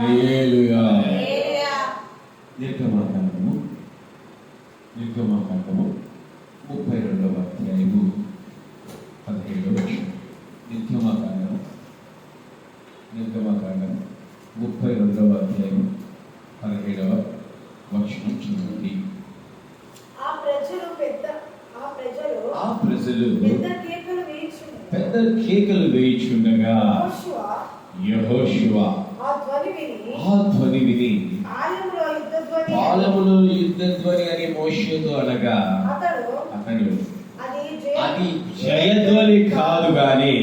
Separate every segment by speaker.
Speaker 1: హల్లెలూయా. నిర్గమాకాండము 32వ అధ్యాయము 17వ వచనం. నిర్గమాకాండము 32వ అధ్యాయము 17వ వచనం చూడండి.
Speaker 2: ఆ ప్రజలు
Speaker 1: పెద్ద కేకలు వేయుచుండగా యెహోషువ ఆ ధ్వని విని పాలెములో యుద్ధధ్వని అని మోషేతో అనగా అతడు అది జయధ్వని కాదు గాని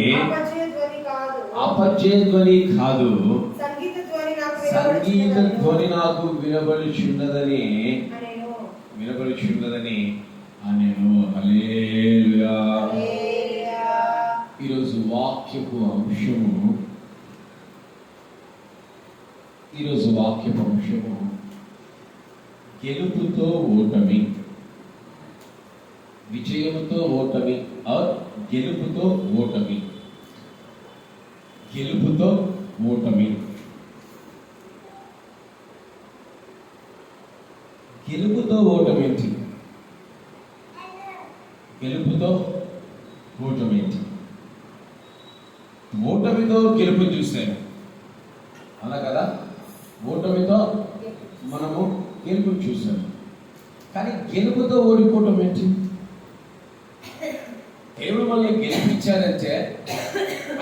Speaker 1: అపజయధ్వని కాదు, సంగీత ధ్వని నాకు వినబడుచున్నదని అనేను. హల్లెలూయా. ఈరోజు వాక్యపు అంశము గెలుపుతో ఓటమి, విజయముతో ఓటమి, గెలుపుతో ఓటమి. గెలుపుతో ఓటమి ఏంటి? గెలుపుతో ఓటమి ఏంటి? ఓటమితో గెలుపు చూశాను అలా కదా. ఓటమితో మనము గెలుపు చూసాము, కానీ గెలుపుతో ఓడిపోవటం ఏంటి? దేవుడు మనల్ని గెలిపించారంటే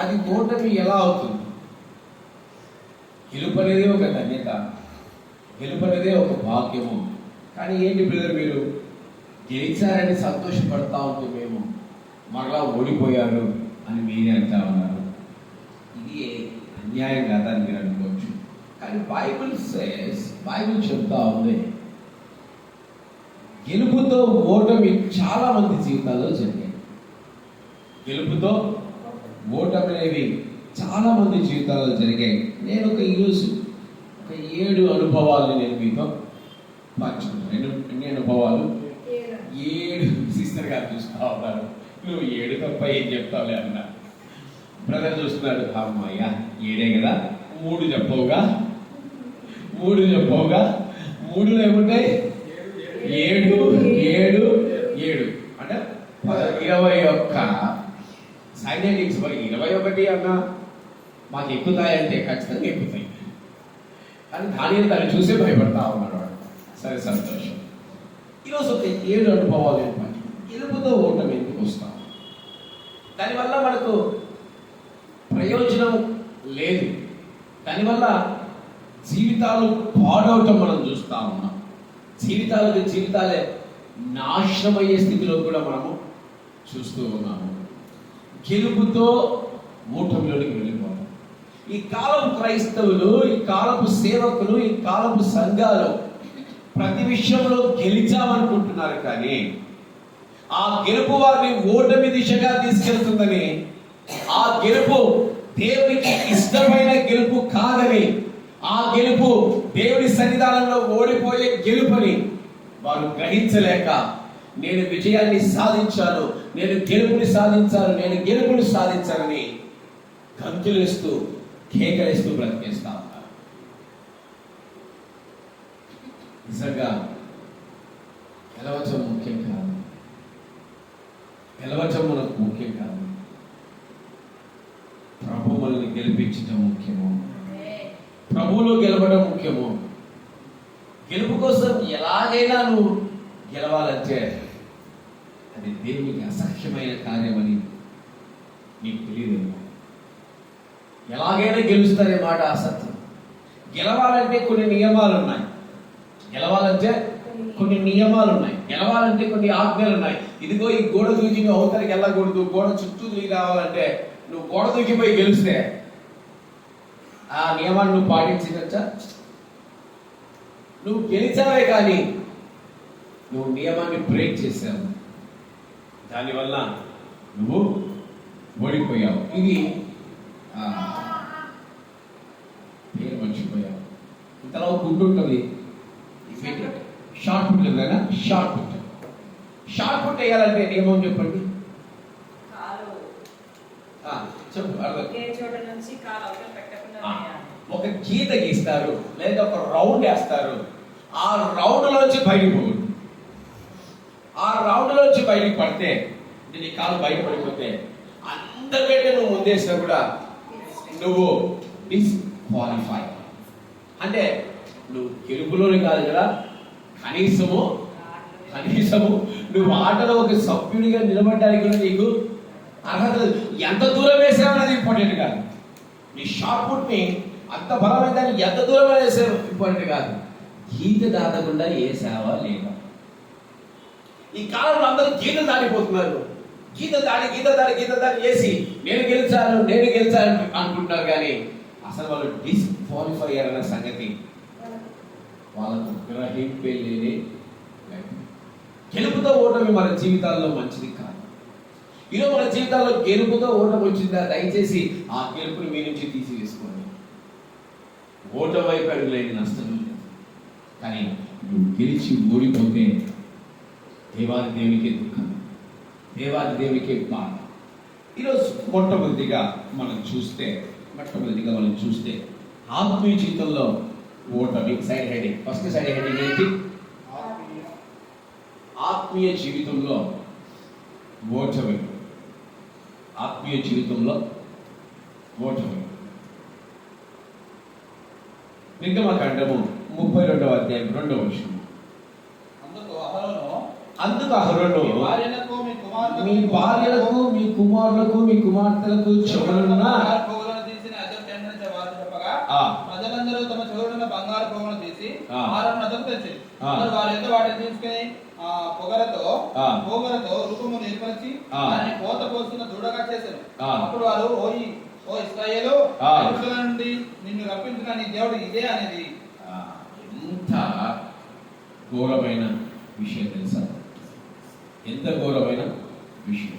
Speaker 1: అది ఓటమి ఎలా అవుతుంది? గెలుపు అనేది ఒక ధన్యత, గెలుపు అనేది ఒక భాగ్యము. కానీ ఏంటి బ్రదర్, మీరు గెలిచారని సంతోషపడతా ఉంటే మేము మరలా ఓడిపోయారు అని మీరే అంటా ఉన్నారు. ఇది అన్యాయం కాదని మీరు అనుకోవచ్చు, కానీ బైబిల్ చెప్తా ఉంది గెలుపుతో ఓటమి చాలా మంది జీవితాల్లో జరిగాయి. గెలుపుతో ఓటమి అనేవి చాలా మంది జీవితాల్లో జరిగాయి. నేను ఈరోజు ఒక 7 అనుభవాలు నేను మీతో పంచుకుంటాను. ఎన్ని అనుభవాలు? 7. సిస్టర్ గారు చూస్తా ఉన్నారు, నువ్వు 7 తప్ప ఏం చెప్తావులే అన్నా. బ్రదర్ చూస్తున్నాడు, అమ్మాయ్య 7 కదా, 3 చెప్పవుగా. 3లో ఏముంటాయి? 7 అంటే 21. సైనటిక్స్ 21 అన్నా మాకు ఎక్కుతాయంటే ఖచ్చితంగా ఎక్కుతాయి, కానీ దాన్ని చూసే భయపడతా ఉన్నాడు వాడు. సరే, సంతోషం. ఈరోజు ఒక 7 అనుభవాలు ఏంటంటే గెలుపుతో ఓటమి ఎందుకు వస్తాం? దానివల్ల మనకు ప్రయోజనం లేదు, దానివల్ల జీవితాలు పాడవటం మనం చూస్తూ ఉన్నాం. జీవితాలే నాశనమయ్యే స్థితిలో కూడా మనము చూస్తూ ఉన్నాము. గెలుపుతో ఓటమిలోనికి వెళ్ళిపోతాం. ఈ కాలం క్రైస్తవులు, ఈ కాలపు సేవకులు, ఈ కాలపు సంఘాలు ప్రతి విషయంలో గెలిచామనుకుంటున్నారు, కానీ ఆ గెలుపు వారిని ఓటమి దిశగా తీసుకెళ్తుందని, ఆ గెలుపు దేవునికి ఇష్టమైన గెలుపు కాదని, ఆ గెలుపు దేవుని సన్నిధానంలో ఓడిపోయే గెలుపని వారు గ్రహించలేక నేను విజయాన్ని సాధించాను, నేను గెలుపుని సాధించాలని గంతులేస్తూ కేకలేస్తూ బ్రతికేస్తా ఉన్నారు. నిజంగా గెలవటం ముఖ్యం కాదు, గెలవటం మనకు ముఖ్యం కాదు. ప్రభు మనల్ని గెలిపించడం ముఖ్యము, ప్రభువులో గెలవడం ముఖ్యము. గెలుపు కోసం ఎలాగైనా నువ్వు గెలవాలంటే అది దేవునికి అసహ్యమైన కార్యమని నీకు తెలియదు. ఎలాగైనా గెలుస్తారే మాట అసత్యం. గెలవాలంటే కొన్ని నియమాలు ఉన్నాయి, గెలవాలంటే కొన్ని ఆజ్ఞలు ఉన్నాయి. ఇదిగో ఈ గోడ దూకి నువ్వు అవతలికి వెళ్ళకూడదు, గోడ చుట్టూ దూకి రావాలంటే నువ్వు గోడ దూకిపోయి గెలిస్తే ఆ నియమాన్ని నువ్వు పాటించచ్చా? నువ్వు గెలిచావే కానీ నువ్వు నియమాన్ని బ్రేక్ చేశావు, దానివల్ల నువ్వు ఓడిపోయావు. ఇది పేరు మర్చిపోయావు. ఇంతలో గుడ్డు ఉంటుంది, షార్ట్ పుట్ కదా, షార్ట్ పుట్ వేయాలంటే నియమం చెప్పండి. చెప్పు, అర్థం. ఒక గీత గీస్తారు లేదా ఒక రౌండ్ వేస్తారు. ఆ రౌండ్లోంచి బయటకు పోకూడదు. ఆ రౌండ్లోంచి బయటకు పడితే నీ కాలు బయట పడిపోతే అంతకంటే నువ్వు ముందేసినా కూడా నువ్వు డిస్క్వాలిఫై. అంటే నువ్వు గెలుపులోనే కాదు కదా, కనీసము నువ్వు ఆటలో ఒక సభ్యుడిగా నిలబడడానికి కూడా నీకు అర్హత లేదు. ఎంత దూరం వేసావనేది ఇంపార్టెంట్ కాదు. నీ షార్ట్ పుట్ ని అంత బలమైన దాన్ని ఎంత దూరం వేసావు ఇంపార్టెంట్ కాదు. గీత దాటకుండా వేసావా లేదా? ఈ కాలంలో అందరూ గీత దాటిపోతున్నారు. గీత దాడి వేసి నేను గెలిచాను అనుకుంటున్నారు. కానీ అసలు వాళ్ళు డిస్క్వాలిఫై అయ్యారన్న సంగతి వాళ్ళకు గ్రహింపేలేని. గెలుపుతో ఓటమి మన జీవితాల్లో మంచిది కాదు. ఈరోజు మన జీవితాల్లో గెలుపుతో ఓటమి వచ్చిందా? దయచేసి ఆ గెలుపుని మీ నుంచి తీసివేసుకోండి. ఓటమి వైపు అడుగులేని నష్టం లేదు. కానీ నువ్వు గెలిచి ఓడిపోతే దేవాది దేవునికే దుఃఖం, దేవాది దేవునికే బాధ. ఈరోజు మొట్టమొదటిగా మనం చూస్తే ఆత్మీయ జీవితంలో ఓటమి. Side heading, first side heading ఏంటి? ఆత్మీయ జీవితంలో ఓటమి. ఆత్మీయ జీవితంలో ఓటమి. నిర్గమకాండము 32వ అధ్యాయం 2వ వచనం. అందుకు అహరోను మీ భార్యలకు మీ కుమారులకు మీ కుమార్తెలకు చెవులున్న
Speaker 3: ప్రజలందరూ తమ చెవులున్న బంగారు పోగులను తీసి ఆహారం నదకు తెచ్చింది. వారి యొక్క వాటిని తీసుకుని పోగరతో రూపమును ఏర్పరిచి దాన్ని కోత పోస్తున్న దూడగా చేశారు. అప్పుడు వారు ఓ ఇశ్రాయేలు నుండి నిన్ను రప్పించిన నీ దేవుడు ఇదే అనేది.
Speaker 1: ఎంత ఘోరమైన విషయం తెలుసా? ఎంత ఘోరమైన విషయం.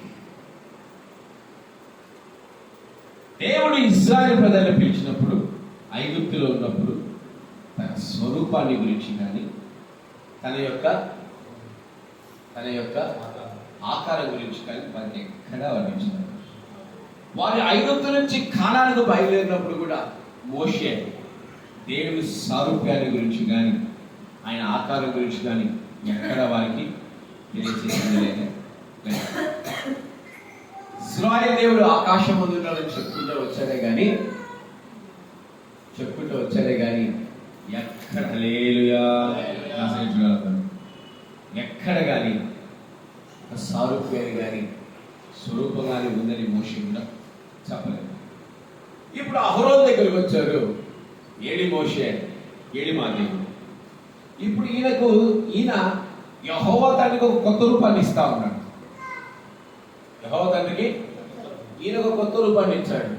Speaker 1: దేవుడు ఇశ్రాయేలు ప్రజలను పిలిచినప్పుడు, ఐగుప్తులో ఉన్నప్పుడు తన స్వరూపాన్ని గురించి కానీ తన యొక్క ఆకారం గురించి కానీ మనకి ఎక్కడా వర్ణించారు. వారి ఐగుప్తు నుంచి కానానుకు బయలుదేరినప్పుడు కూడా మోషే దేవుని సారూప్యాన్ని గురించి కానీ ఆయన ఆకారం గురించి కానీ ఎక్కడ వారికి తెలియజేసింది లేదు. ఇశ్రాయేలు దేవుడు ఆకాశం ముందు ఉన్నాడని చెప్పుకుంటూ వచ్చాడే కానీ ఎక్కడ హల్లెలూయా ఎక్కడ కానీ ఒక సారూప్యాన్ని కానీ స్వరూపం కానీ ఉందని మోషే కూడా చెప్పలేదు. ఇప్పుడు అహరోను దగ్గరికి వచ్చారు. ఏడి మోషే, ఏడి మా దేవుడు. ఇప్పుడు ఈయన యెహోవా తండ్రికి ఒక కొత్త రూపాన్ని ఇస్తా ఉన్నాడు. యెహోవా తండ్రికి ఈయన ఒక కొత్త రూపాన్ని ఇచ్చాడు.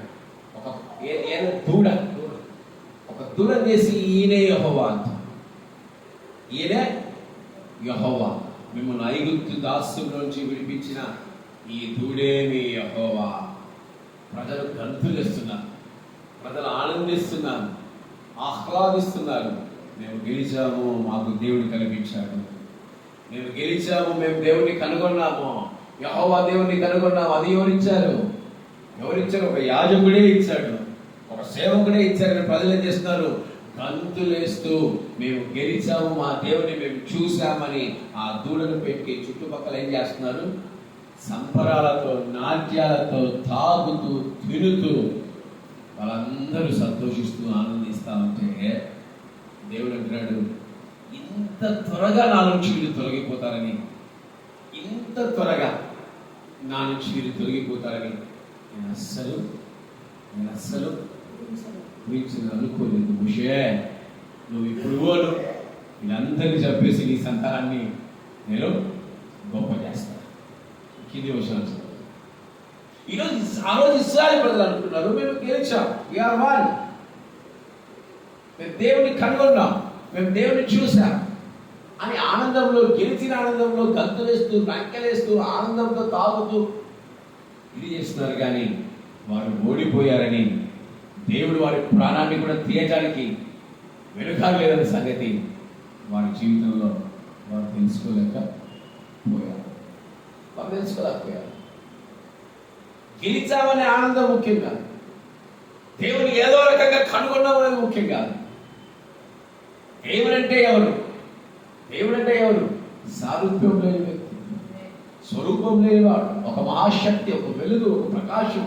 Speaker 1: ఒక దూడ చేసి ఈయనే యెహోవా అంట. ఈయనే యెహోవా, మిమ్మల్ని ఐగుప్తు దాస్యం నుంచి విడిపించిన ఈ దూడే మీ యెహోవా. ప్రజలు గంతులేస్తున్నారు, ప్రజలు ఆనందిస్తున్నారు, ఆహ్లాదిస్తున్నారు. మేము గెలిచాము, మాకు దేవుడు కనిపించాడు. మేము గెలిచాము, మేము దేవుడిని కనుగొన్నాము, యెహోవా దేవుడిని కనుగొన్నాము. అది ఎవరిచ్చారు? ఒక యాజకుడే ఇచ్చాడు, ఒక సేవకుడే ఇచ్చారు. ప్రజలు ఏం చేస్తున్నారు? గంతులేస్తూ మేము గెలిచాము, మా దేవుని మేము చూసామని ఆ దూడను పెట్టి చుట్టుపక్కల ఏం చేస్తున్నారు? సంబరాలతో, నాట్యాలతో, తాగుతూ, తినుతూ వాళ్ళందరూ సంతోషిస్తూ ఆనందిస్తూ ఉంటే దేవుడు అంటున్నాడు, ఇంత త్వరగా నా నుంచి వీళ్ళు తొలగిపోతారని, ఇంత త్వరగా నా నుంచి వీళ్ళు తొలగిపోతారని నేను అస్సలు అనుకోలేదు. మోషే, నువ్వు ఇప్పుడు వీళ్ళందరినీ చెప్పేసి నీ సంతానాన్ని నేను గొప్ప చేస్తాను. కింది వచనం. ఆ రోజు ఇశ్రాయేలు ప్రజలు అనుకున్నారు, మేము గెలిచాం, వీఆర్ వన్, మేము దేవుని కనుగొన్నాం, మేము దేవుని చూసాం అని ఆనందంలో, గెలిచిన ఆనందంలో గంతులేస్తూ, రంకెలేస్తూ, ఆనందంతో తాగుతూ ఇది చేస్తున్నారు. కానీ వారు ఓడిపోయారని, దేవుడు వారి ప్రాణాన్ని కూడా తీయటానికి వెనుకాడలేదనే సంగతి వారి జీవితంలో వారు తెలుసుకోలేకపోయారు. గెలిచామనే ఆనందం ముఖ్యం కాదు, దేవుని ఏదో రకంగా కనుగొన్నాం అనేది ముఖ్యం కాదు. దేవుడు అంటే ఎవరు? దేవుడు అంటే ఎవరు? సారూప్యం లేని వ్యక్తి, స్వరూపం లేనివాడు, ఒక మహాశక్తి, ఒక వెలుగు, ఒక ప్రకాశం.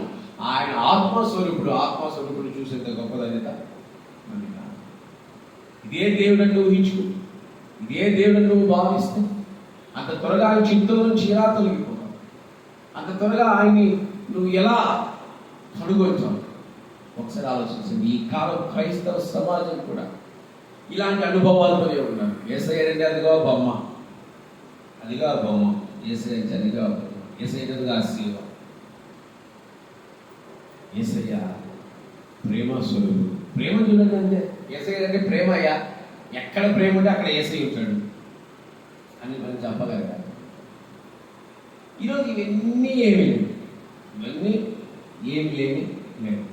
Speaker 1: ఆయన ఆత్మస్వరూపుడు. ఆత్మస్వరూపుడు చూసేంత గొప్పదనేత మనకి కాదు. ఇదే దేవుడు అంటే ఊహించుకో, ఇదే దేవుడు నువ్వు భావిస్తే అంత త్వరగా ఆయన చింతల నుంచి ఎలా తొలగిపోతావు? అంత త్వరగా ఆయన్ని నువ్వు ఎలా కనుగొంటావు? ఒకసారి ఆలోచించండి. ఈ కాలం క్రైస్తవ సమాజం కూడా ఇలాంటి అనుభవాలతోనే ఉన్నారు. యేసయ్య అంటే అదిగా బొమ్మ, అదిగా బొమ్మ. యేసయ్య అంటే అదిగా బొమ్మ, యేసయ్య అదిగా శివ. యేసయ్య ప్రేమ స్వరూపుడు. ప్రేమ చూడండి అంటే యేసయ్య అంటే ప్రేమ. అయ్యా ఎక్కడ ప్రేమ ఉంటే అక్కడ యేసయ్య ఉంటాడు అని మనం చెప్పగలగాలి. ఈరోజు ఇవన్నీ ఏమి లేవు, ఇవన్నీ ఏమి లేని లేవు.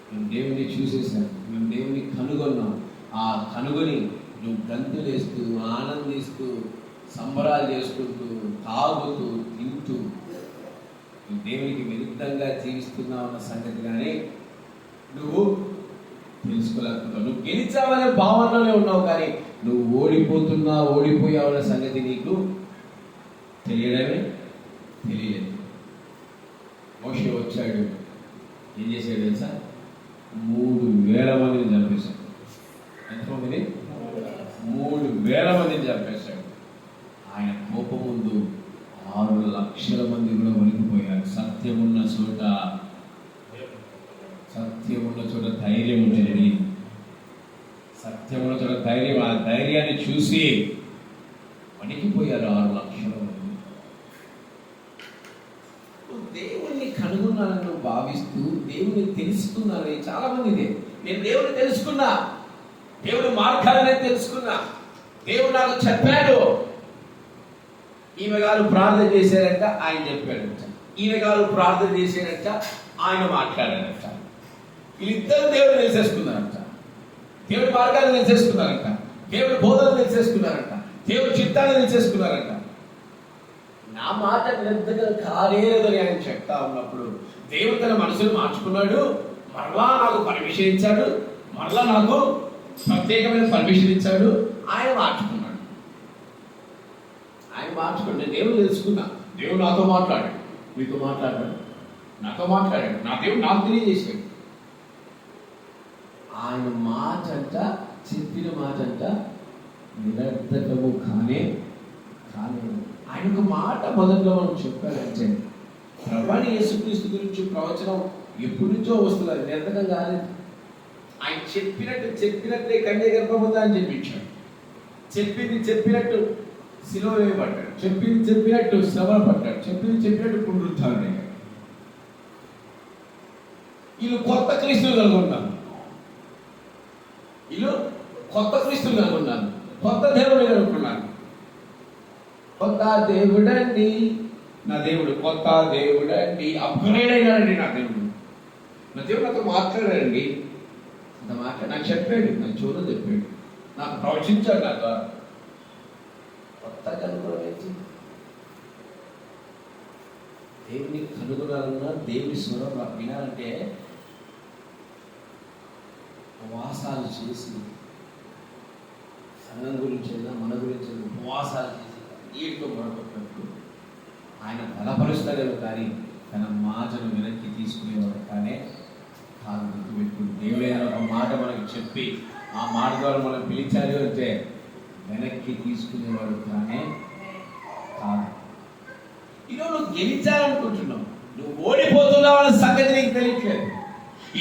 Speaker 1: మేము దేవుని చూసేసాం, మేము దేవుని కనుగొన్నాం. ఆ కనుగొని నువ్వు గంతులేస్తూ ఆనందిస్తూ సంబరాలు చేసుకుంటూ తాగుతూ తింటూ నువ్వు దేవునికి విరుద్ధంగా జీవిస్తున్నావు అన్న సంగతి కానీ నువ్వు తెలుసుకోలేకపోతావు. నువ్వు గెలిచావనే భావనలోనే ఉన్నావు, కానీ నువ్వు ఓడిపోయావు అన్న సంగతి నీకు తెలియడమే తెలియలేదు. మోషే వచ్చాడు, ఏం చేశాడు తెలుసా? 3,000 మందిని చంపేశాడు. ఎంతమందిని? 3,000 మందిని చంపేశాడు. ఆయన కోపం ముందు 6 లక్షల మంది కూడా వణికిపోయారు. సత్యం ఉన్న చోట ధైర్యం ఉంటుంది. సత్యం ఉన్న చోట ధైర్యం. ఆ ధైర్యాన్ని చూసి వణికిపోయారు 6 లక్షల మంది. దేవుణ్ణి కనుగొన్నానని నువ్వు భావిస్తూ దేవుణ్ణి తెలుసుకున్నానని చాలా మంది ఇదే. నేను దేవుణ్ణి తెలుసుకున్నా, దేవుడి మార్గాలనే తెలుసుకున్నా, దేవుడు నాకు చెప్పాడు. ఈమె గారు ప్రార్థన చేశారంట, ఆయన చెప్పాడంట. ఈమె గారు ప్రార్థన చేశారంట, ఆయన మాట్లాడారంట. వీళ్ళిద్దరు దేవుడు తెలిసేసుకున్నారంట, దేవుడి మార్గాన్ని తెలిసేసుకున్నారంట, దేవుడి బోధన తెలిసేసుకున్నారంట, దేవుడి చిత్తాన్ని తెలిసేసుకున్నారంట. నా మాట నిరంతరం కాలేదని ఆయన చెప్తా ఉన్నప్పుడు దేవుడు తన మనసును మార్చుకున్నాడు. మరలా నాకు పర్మిషన్ ఇచ్చాడు, మరలా నాకు ప్రత్యేకమైన పర్మిషన్ ఇచ్చాడు. ఆయన మార్చుకున్నాడు. ఆయన మార్చుకుంటే దేవుడు తెలుసుకున్నా. దేవుడు నాతో మాట్లాడాడు, మీతో మాట్లాడాడు, నాతో మాట్లాడాడు. నా దేవుడు నాకు తెలియజేశాడు. ఆయన మాట అంట, చెప్పిన మాట అంట నిరర్థకము కానే. ఆయన ఒక మాట మొదట్లో మనం చెప్పాడంటే ప్రభువైన యేసుక్రీస్తు గురించి ప్రవచనం ఎప్పటి నుంచో వస్తుంది, అది నిరర్థకం కాలేదు. ఆయన చెప్పినట్టే కన్య గర్భవతి అని చెప్పించాడు. చెప్పినట్టు శిలువ వేయబడ్డాడు. చెప్పినట్టు శ్రమ పడ్డాడు. చెప్పినట్టు పునరుద్ధారణ. వీళ్ళు కొత్త క్రీస్తులు కనుగొన్నారు. కొత్త దేవుడు కనుక్కున్నాను. కొత్త దేవుడండి నా దేవుడు, కొత్త దేవుడండి, అప్గ్రేడ్ అయినాడండి నా దేవుడు. నా దేవుడు నాతో మాట్లాడాడండి, నాకు చెప్పాడు, నాకు చూడ చెప్పాడు, నాకు ప్రవచించాడు. నా ద్వారా కొత్త కనుగొనలేదు. దేవుని కనుగొనాలన్నా దేవుని స్వరం వినాలంటే ఉపవాసాలు చేసి, సంఘం గురించి మన గురించి ఉపవాసాలు చేసి నీటితో మొరపెట్టినప్పుడు ఆయన బలపరుస్తాడేమో కానీ తన మాటను వెనక్కి తీసుకునేవాడు కానీ కాదు. గుర్తుపెట్టుకుని దేవుడైనా ఒక మాట మనకు చెప్పి ఆ మాట ద్వారా మనం పిలిచారు అంటే వెనక్కి తీసుకునేవాడు కానీ కాదు. ఈరోజు నువ్వు గెలిచాలనుకుంటున్నావు, నువ్వు ఓడిపోతున్నావు అన్న సంగతి నీకు తెలియట్లేదు.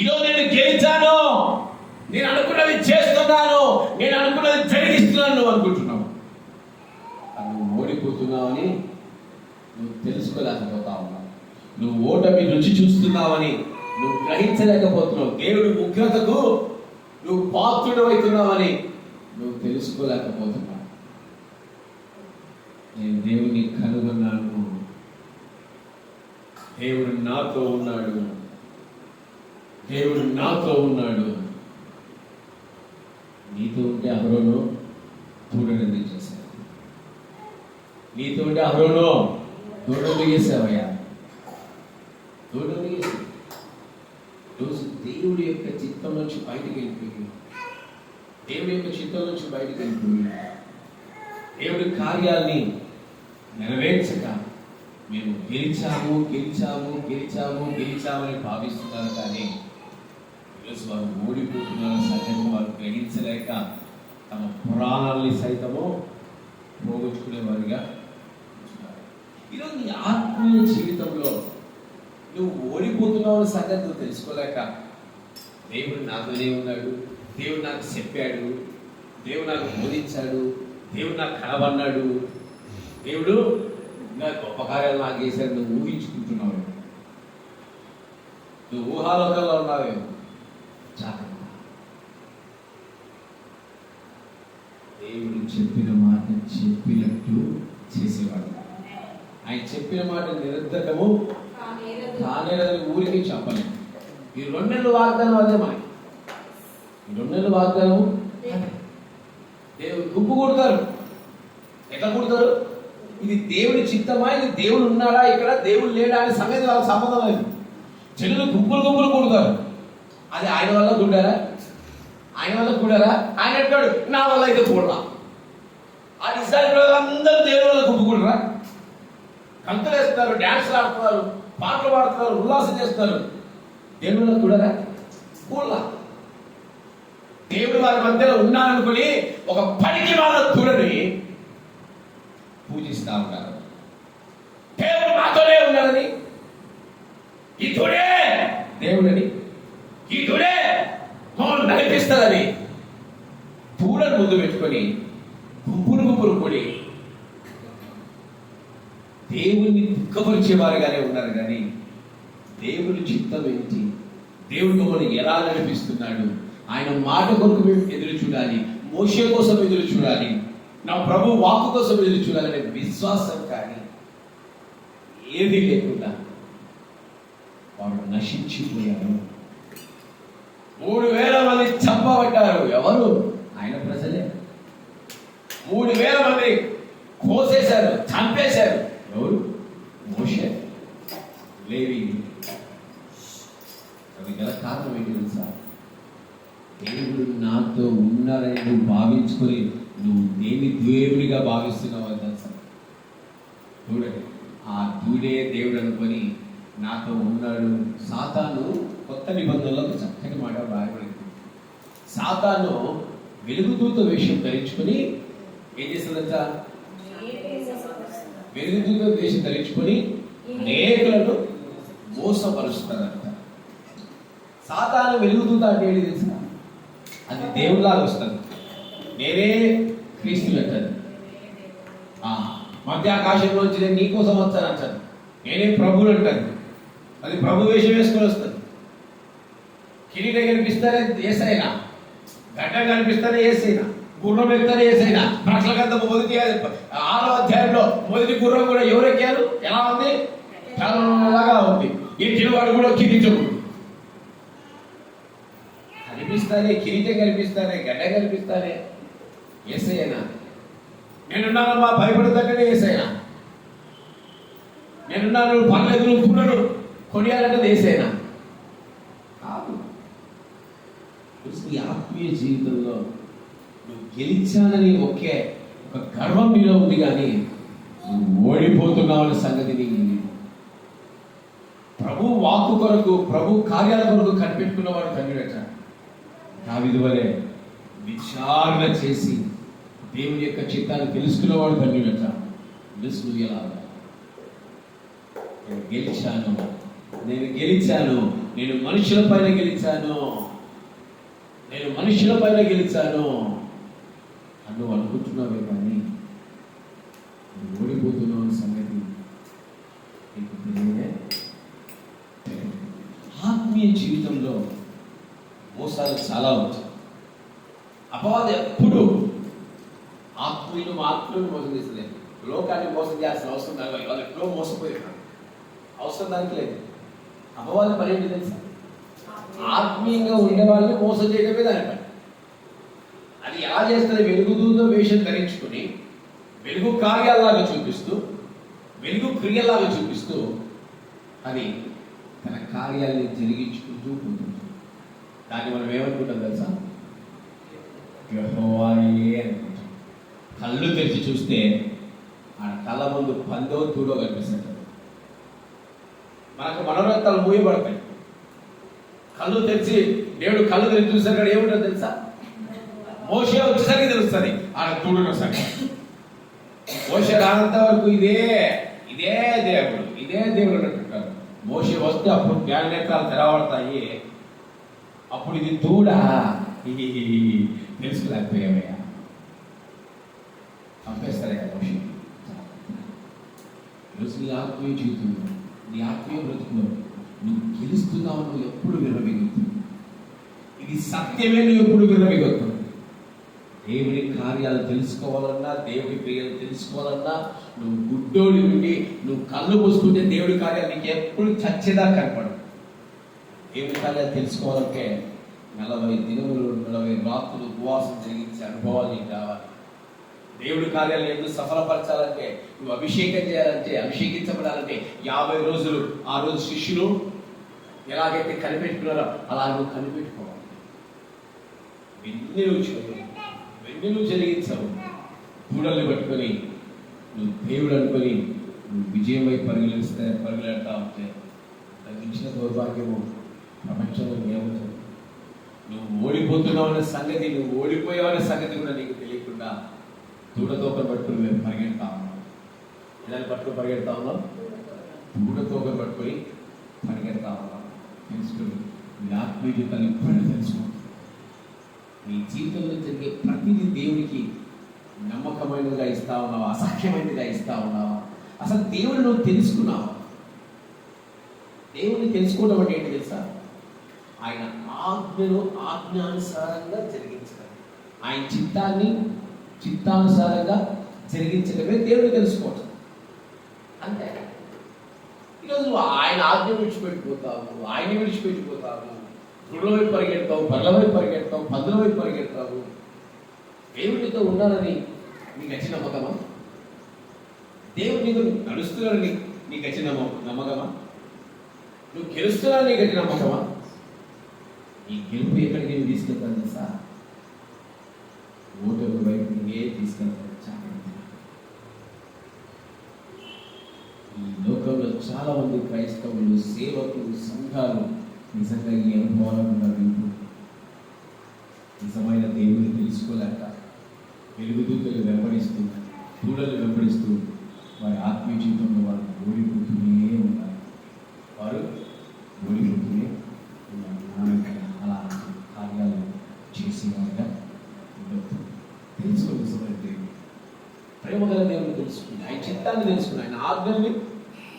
Speaker 1: ఈరోజు నేను గెలిచాను, నేను అనుకున్నది చేస్తున్నాను, నేను అనుకున్నది జరిగిస్తున్నాను నువ్వు అనుకుంటున్నావు. నువ్వు ఓడిపోతున్నావని నువ్వు తెలుసుకోలేకపోతా ఉన్నావు. నువ్వు ఓటమి రుచి చూస్తున్నావని నువ్వు గ్రహించలేకపోతున్నావు. దేవుడి ఉగ్రతకు నువ్వు పాత్రుడు అవుతున్నావని నువ్వు తెలుసుకోలేకపోతున్నావు. నేను దేవుని కనుగొన్నాను, దేవుడు నాతో ఉన్నాడు, దేవుడు నాతో ఉన్నాడు. నీతో ఉంటే అహరోను దూడని చేశాడు. నీతో ఉంటే అహరోను దూడని చేసావయ్యా, దూడని చేసావు. దేవుడి యొక్క చిత్తం నుంచి బయటికి వెళ్ళిపోయి, దేవుడి యొక్క చిత్తం నుంచి బయటికి వెళ్ళిపోయి, దేవుడి కార్యాల్ని నెరవేర్చక మేము గెలిచామని భావిస్తున్నారు. కానీ ఈరోజు వారు ఓడిపోతున్న సంగతి వారు గ్రహించలేక తమ పురాణాలని సైతము పోగొట్టుకునేవారుగా ఉంటున్నారు. ఈరోజు నీ ఆత్మీయ జీవితంలో నువ్వు ఓడిపోతున్నావు సంగతి నువ్వు తెలుసుకోలేక, దేవుడు నాతోనే ఉన్నాడు, దేవుడు నాకు చెప్పాడు, దేవుడు నాకు బోధించాడు, దేవుడు నాకు కనబన్నాడు, దేవుడు ఇంకా గొప్ప కార్యాలు నాకు చేశాడు, నువ్వు ఊహించుకుంటున్నావు, నువ్వు ఊహాలోకంలో ఉన్నావేమో. జాగ్రత్త. దేవుడు చెప్పిన మాట చెప్పినట్టు చేసేవాడు. ఆయన చెప్పిన మాట నిరర్ధకము కానేరని ఊరికి చెప్పలేదు. ఈ 2 నెలల వాగ్దానం అదే మనకి. ఈ 2 నెలల వాగ్దానం దేవుడు గుంపు కొడతారు. ఎట్లా కొడతారు? ఇది దేవుడి చిత్తమా, ఇది దేవుడు ఉన్నాడా, ఇక్కడ దేవుడు లేడా అనే సంగతి వాళ్ళకి సంబంధం లేదు. చెల్లు గుంపులు కొడతారు. అది ఆయన వల్ల కూడారా? ఆయన అంటాడు నా వల్ల అయితే కూడరా. ఆ ఇస్రాయేల్ అందరూ దేవుడి వల్ల గుంపు కూడరా? కంతులు వేస్తున్నారు, డ్యాన్స్లు ఆడుతున్నారు, పాటలు పాడుతున్నారు, ఉల్లాసం చేస్తున్నారు. దేవుడి వల్ల కూడరా? దేవుడు వారి మధ్యలో ఉన్నారనుకుని ఒక పనికి వాళ్ళ తుడని పూజిస్తా ఉంటారు. దేవుడు మాతోనే ఉన్నాడని, ఈ తుడే దేవుడని, ఈ తుడే మమ్మల్ని నడిపిస్తుందని తూడని ముందు పెట్టుకొని గుంపులు కూడి దేవుణ్ణి దుఃఖపరిచేవారుగానే ఉన్నారు. కానీ దేవుని చిత్తం ఏంటి, దేవుడు మమ్మల్ని ఎలా నడిపిస్తున్నాడు, ఆయన మాట కొరకు మేము ఎదురు చూడాలి, మోషే కోసం ఎదురు చూడాలి, నా ప్రభు వాక్కు కోసం ఎదురు చూడాలనే విశ్వాసం కానీ ఏది లేకుండా వారు నశించిపోయారు. 3,000 మంది చంపబడ్డారు. ఎవరు? ఆయన ప్రజలే. 3,000 మంది కోసేశారు, చంపేశారు. ఎవరు? మోషే, లేవి. అది గల కారణం ఏంటి తెలుసా? దేవుడు నాతో ఉన్నారని నువ్వు భావించుకొని నువ్వు దేని దేవుడిగా భావిస్తున్నావు అని తెలుసా? చూడండి, ఆ దూడే దేవుడు అనుకొని నాతో ఉన్నాడు. సాతాను కొత్త నిబంధనలో ఒక చక్కటి మాట రాయబడింది. సాతాను వెలుగుదూత వేషం ధరించుకొని ఏం చేస్తుందంట? వెలుగుదూత వేషం ధరించుకొని అనేకులను మోసపరుస్తారంట. సాతాను వెలుగుదూత అంటే ఏంటి తెలుసా? అది దేవుడిలాగా వస్తుంది. నేనే క్రీస్తు అంటారు. మధ్య ఆకాశంలోంచి నేను నీకోసం వచ్చాను అంటారు. నేనే ప్రభువులు అంటారు. అది ప్రభు వేషం వేసుకొని వస్తుంది. కిరీటం కనిపిస్తానే ఏసైనా, గడ్డం కనిపిస్తానే ఏసైనా, గుర్రం ఎక్కితేనే ఏసైనా. ప్రకటన మొదటి 6వ అధ్యాయంలో మొదటి గుర్రం కూడా ఎవరెక్కారు? ఎలా ఉంది? లాగా ఉంది. ఎక్కినవాడు కూడా కిరీటం కనిపిస్తానే, కిరీటం కనిపిస్తానే, గడ్డ కనిపిస్తానే ఏసైనా. నేనున్నానమ్మా భయపడతానే ఏసైనా. నేనున్నాను పర్లేదు పుల్లడు కొనియాలంటే ఏసైనా కాదు. నీ ఆత్మీయ జీవితంలో నువ్వు గెలిచానని ఒక గర్వం నీలో ఉంది, కానీ నువ్వు ఓడిపోతున్నావు అనే సంగతి నీకు ప్రభు వాక్కు కొరకు, ప్రభు కార్యాల కొరకు కనిపెట్టుకున్నవాడు కనిపెట్ట. దావీదు వలె విచారణ చేసి దేవుని యొక్క చిత్తాన్ని తెలుసుకున్నవాడు కనిపెట్ట. నువ్వు ఎలా? నేను గెలిచాను, నేను మనుషుల పైన గెలిచాను అని నువ్వు అనుకుంటున్నావే, కానీ నువ్వు ఓడిపోతున్నావు సంగతి నీకు తెలియదే. ఆత్మీయ జీవితంలో మోసాలు చాలా వచ్చాయి. అపవాదం ఎప్పుడు ఆత్మీయులు మాత్రమే మోసం చేస్తలేదు. లోకాన్ని మోసం చేయాల్సిన అవసరం దాని వాళ్ళు ఎప్పుడో మోసపోయారు. అవసరం దానికి లేదు. అపవాదం పని ఏంటి తెలుసా? ఆత్మీయంగా ఉండే వాళ్ళని మోసం చేయడమే దాని పని. అది ఎలా చేస్తుంది? వెలుగుదూత వేషం ధరించుకొని వెలుగు కార్యాలాగా చూపిస్తూ, వెలుగు క్రియలాగా చూపిస్తూ అది తన కార్యాలని జరిగించుకుంటూ పోతుంది. దాన్ని మనం ఏమనుకుంటాం తెలుసా? యెహోవాయే అనుకుంటాం. కళ్ళు తెరిచి చూస్తే ఆ కళ్ళ ముందు పందో తూడో కనిపిస్తుంటారు. మనకు మనోరథాలు మూయబడతాయి. కళ్ళు తెరిచి దేవుడు కళ్ళు తెరిచి చూసాక ఏముంటుంది తెలుసా? మోషే వచ్చేసరికి తెలుస్తుంది ఆడ తూడున సంగతి. మోషే రానంత వరకు ఇదే దేవుడు అంటుంటారు. మోషే వస్తే అప్పుడు జ్ఞానేత్రాలు తెరవడతాయి. అప్పుడు ఇది తూడా తెలుసుకోలేకపోయామయ్యా. చంపేస్తారయ్యా మోషే. ఈరోజు నీ ఆత్మీయ జీవితంలో, నీ ఆత్మీయ బ్రతుకులో నువ్వు గెలుస్తున్నావు. నువ్వు ఎప్పుడు విర్రవీగుతుంది. ఇది సత్యమే. నువ్వు ఎప్పుడు విర్రవీగుతుంది. దేవుని కార్యాలు తెలుసుకోవాలన్నా, దేవుడి క్రియలు తెలుసుకోవాలన్నా నువ్వు గుడ్డోడి ఉండి నువ్వు కళ్ళు మూసుకుంటే దేవుడి కార్యాలు నీకు ఎప్పుడు చచ్చేదా కనపడదు. దేవుడి కార్యాలు తెలుసుకోవాలంటే 40 దినములు 40 రాత్రులు ఉపవాసం జరిగించే అనుభవాలు నీకు కావాలి. దేవుడి కార్యాలు ఎందుకు సఫలపరచాలంటే, నువ్వు అభిషేకం చేయాలంటే, అభిషేకించబడాలంటే 50 రోజులు ఆ రోజు శిష్యులు ఎలాగైతే కనిపెట్టుకున్నారో అలా నువ్వు కనిపెట్టుకోవాలి. వెన్నీ నువ్వు జరిగించావు. దూడల్ని పట్టుకొని నువ్వు దేవుడు అనుకొని నువ్వు విజయం వైపు పరుగులెడతా ఉంటే తగ్గించిన దౌర్భాగ్యము ప్రపంచంలో ఏమవుతుంది? నువ్వు ఓడిపోతున్నావు అనే సంగతి, నువ్వు ఓడిపోయావనే సంగతి కూడా నీకు తెలియకుండా దూడతోకను పట్టుకుని మేము పరిగెడతా ఉన్నాం. ఏదైనా పట్టుకుని పరిగెడతా ఉన్నాం? దూడతోకను పట్టుకొని పరిగెడతా ఉన్నాం. తెలుసుకుని నీ ఆత్మీయ జీవితాన్ని ఎప్పుడైనా తెలుసుకో. నీ జీవితంలో జరిగే ప్రతిదీ దేవుడికి నమ్మకమైనదిగా ఇస్తా ఉన్నావా? అసఖ్యమైనదిగా ఇస్తా ఉన్నావా? అసలు దేవుడు నువ్వు తెలుసుకున్నావా? దేవుడిని తెలుసుకోవడం అంటే ఏంటి తెలుసా? ఆయన ఆజ్ఞను ఆజ్ఞానుసారంగా జరిగించడం, ఆయన చిత్తానుసారంగా జరిగించడమే దేవుడిని తెలుసుకోవటం. అంతే. ఈరోజు ఆయన ఆజ్ఞ విడిచిపెట్టిపోతావు, ఆయన్ని విడిచిపెట్టిపోతావు, గుళ్ళ వైపు పరిగెడతావు, బర్ల వైపు పరిగెడతావు, పందుల వైపు పరిగెడతావు. దేవుడితో ఉండాలని నీకు వచ్చిన నమ్మకమా? దేవుడు నీకు నడుస్తున్నాడని నీకు వచ్చిన నమ్మకమా? నువ్వు గెలుస్తున్నావు నీకు వచ్చిన నమ్మకమా? ఈ గెలుపు ఎక్కడికి నేను తీసుకెళ్తాను తెలుసా? ఓటమి వైపు నువ్వే తీసుకెళ్తాను. ఈ లోకంలో చాలా మంది క్రైస్తవులు, సేవకులు, సంఘాలు నిజంగా ఈ అనుభవాలను ఉన్నారు. నిజమైన దేవుని తెలుసుకోలేక వెలుగుదూతలు వెంబడిస్తూ, దూడలు వెంబడిస్తూ వారి ఆత్మీయ జీవితంలో వారు ఓడిపోతూనే ఉన్నారు. అలా కార్యాలు చేసేవారుగా ఉండొద్దు. తెలుసుకో నిజమైన దేవుడు, ప్రేమ గల దేవుని తెలుసుకుని, ఆయన చిత్తాన్ని తెలుసుకుని, ఆయన ఆజ్ఞల్ని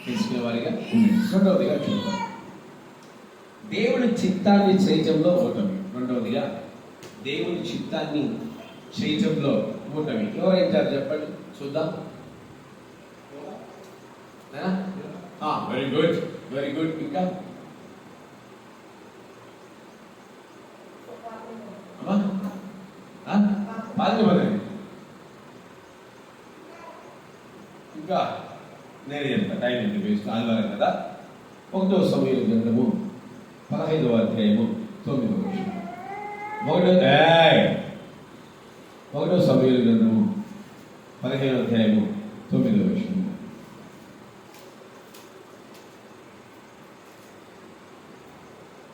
Speaker 1: తెలుసుకునే వారిగా ఉండండి. రెండవదిగా చూద్దాం, దేవుని చిత్తాన్ని చేయటంలో ఓటమి. రెండవదిగా దేవుని చిత్తాన్ని చేయటంలో ఓటమి. ఎవరైతారు చెప్పండి చూద్దాం. Very good, very good. ఇంకా పాల్గొనండి. ఇంకా నేను చెప్తా, టైం ఏంటి వేస్ట్, ఆదివారం కదా. 1వ సమూయేలు గ్రంథము 15వ అధ్యాయము 9వ వచనం. 1వ సమూయేలు గ్రంథము 15వ అధ్యాయము 9వ వచనం.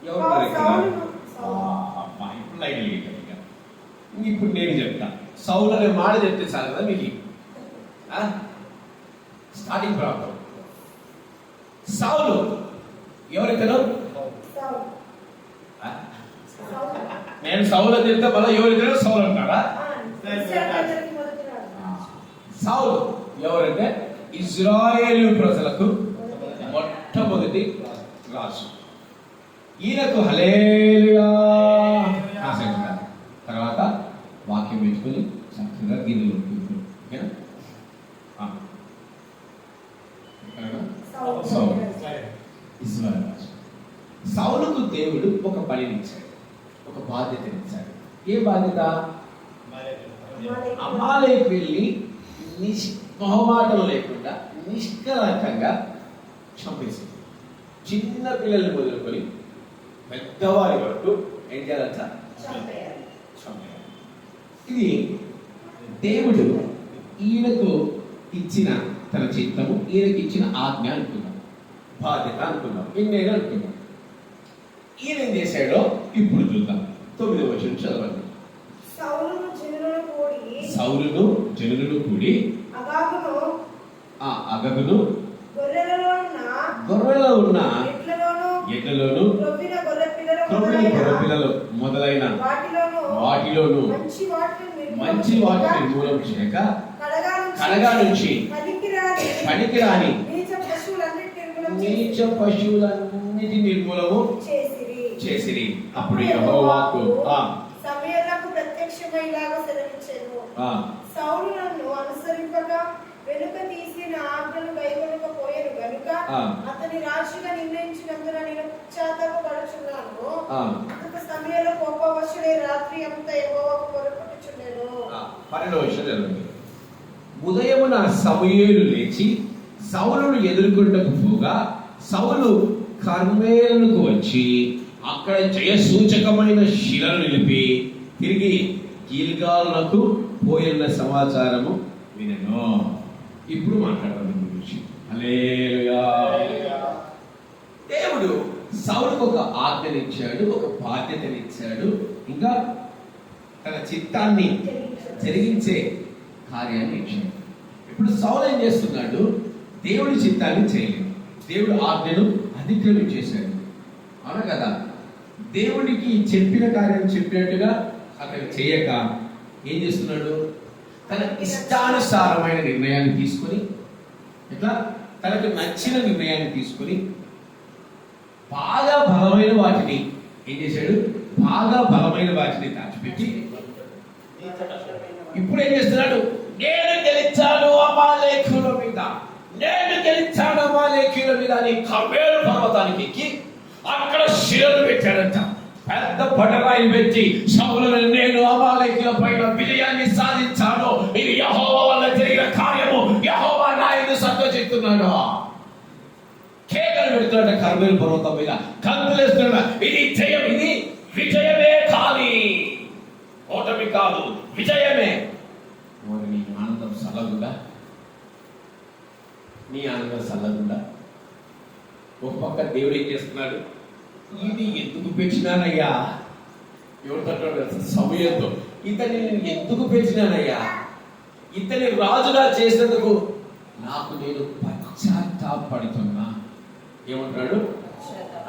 Speaker 1: ఎవరు ఇప్పుడు లైన్ లేదు. ఇప్పుడు నేను చెప్తా. సౌలు అనే మాట చెప్తే చాలు కదా మీకు. Starting problem. సౌలు ఎవరితను? నేను సౌలు అని చెప్తే మళ్ళీ ఎవరితను సౌలు అంటారా? సౌలు ఎవరంటే ఇజ్రాయేలు ప్రజలకు మొట్టమొదటి రాజు. ఈయనకు హల్లెలూయా తర్వాత వాక్యం పెట్టుకొని చక్కగా గిన్నెలు ఓకేనా? సౌలుకు దేవుడు ఒక పనిని ఇచ్చాడు, ఒక బాధ్యతని ఇచ్చాడు. ఏ బాధ్యత? అమాలేకు వెళ్ళి మొహమాటం లేకుండా నిష్కలంకంగా చంపేసింది. చిన్న పిల్లల్ని మొదలుకొని పెద్దవారి వరకు ఏం చేయాలంట?
Speaker 2: చంపేయాలి.
Speaker 1: చంపేయాలి. ఇది దేవుడు ఈయనకు ఇచ్చిన తన చిత్తము, ఈయనకి ఇచ్చిన ఆజ్ఞ అనుకున్నాం, బాధ్యత అనుకున్నాం, ఎన్నేళ్ళు అనుకున్నాం. ఈయన ఏం చేశాడో ఇప్పుడు చూద్దాం. 9వ వచనం చదవండి.
Speaker 2: సౌలును జనులను కూడి
Speaker 1: అగగును గొర్రెలలో ఉన్న ఎడ్లలోను గొర్రెపిల్లలు మొదలైన వాటిలోను మంచి వాటిని నిర్మూలం చేయక కడగా నుంచి పనికిరాని నీచ పశువులన్నిటి నిర్మూలము చేసిరి. అప్పుడు యెహోవాకు
Speaker 2: సమూయేలుకు ప్రత్యక్షమై ఇలాగ సెలవిచ్చెను, సౌలు నన్ను అనుసరింపక వెనుక తీసి నా ఆజ్ఞను కైకొనకపోయెను గనుక అతని రాజుగా నిర్ణయించినందున నేను పశ్చాత్తాపపడుచున్నాను. అంతట సమూయేలు కోపవశుడై రాత్రి అంతా యెహోవాకు మొరపెట్టుచుండెను.
Speaker 1: 12వ వచనం చదవండి. ఉదయమున సమూయేలు లేచి సౌలును ఎదుర్కొంటకు పోగా సౌలు కర్మేలుకు వచ్చి అక్కడ జయసూచకమైన శిలను నిలిపి తిరిగి గిల్గాలునకు పోయిన సమాచారము వినెను. ఇప్పుడు మాట్లాడాలి గురించి. హల్లెలూయా. దేవుడు సౌలుకు ఒక ఆజ్ఞనిచ్చాడు, ఒక బాధ్యతనిచ్చాడు, ఇంకా తన చిత్తాన్ని జరిగించే కార్యాన్ని ఇచ్చాడు. ఇప్పుడు సౌలు ఏం చేస్తున్నాడు? దేవుడి చిత్తాన్ని చేయలేదు, దేవుడు ఆజ్ఞను అతిక్రమించేశాడు. అవునా కదా? దేవుడికి చెప్పిన కార్యం చెప్పినట్టుగా అతను చేయక ఏం చేస్తున్నాడు? తన ఇష్టానుసారమైన నిర్ణయాన్ని తీసుకొని, ఇట్లా తనకు నచ్చిన నిర్ణయాన్ని తీసుకొని బాగా బలమైన వాటిని ఏం చేశాడు? బాగా బలమైన వాటిని దాచిపెట్టి ఇప్పుడు ఏం చేస్తున్నాడు? నేను గెలిచాను అమాలేకుల మీద, నేను గెలిచాను అమాలేకుల మీద అని కర్మేలు పర్వతానికి ఎక్కి అక్కడ శిలను పెట్టాడంట. పెద్ద పటరాయి పెట్టి సౌలును నేను అమాలేకుల పైన విజయాన్ని సాధించాను, ఇది యెహోవా వల్ల జరిగిన కార్యము, యెహోవా నాయను సంతోషిస్తున్నాడు. కేకలు పెడుతున్నాడు కర్మేలు పర్వతం మీద, కంతులేస్తున్నాడు. ఇది జయం, ఇది విజయమే, కానీ ఓటమి కాదు, విజయమే. నీ ఆనందం సల్లగుండా, నీ ఆనందం సల్లగుండా. ఒక పక్క దేవుడు ఏం చేస్తున్నాడు? ఇది ఎందుకు పెంచినానయ్యా? ఎవరితో? సమూయేలుతో. ఇతన్ని నేను ఎందుకు పెంచినానయ్యా? ఇతని రాజుగా చేసేందుకు నాకు నేను పశ్చాత్తాపడుతున్నా. ఏమంటాడు?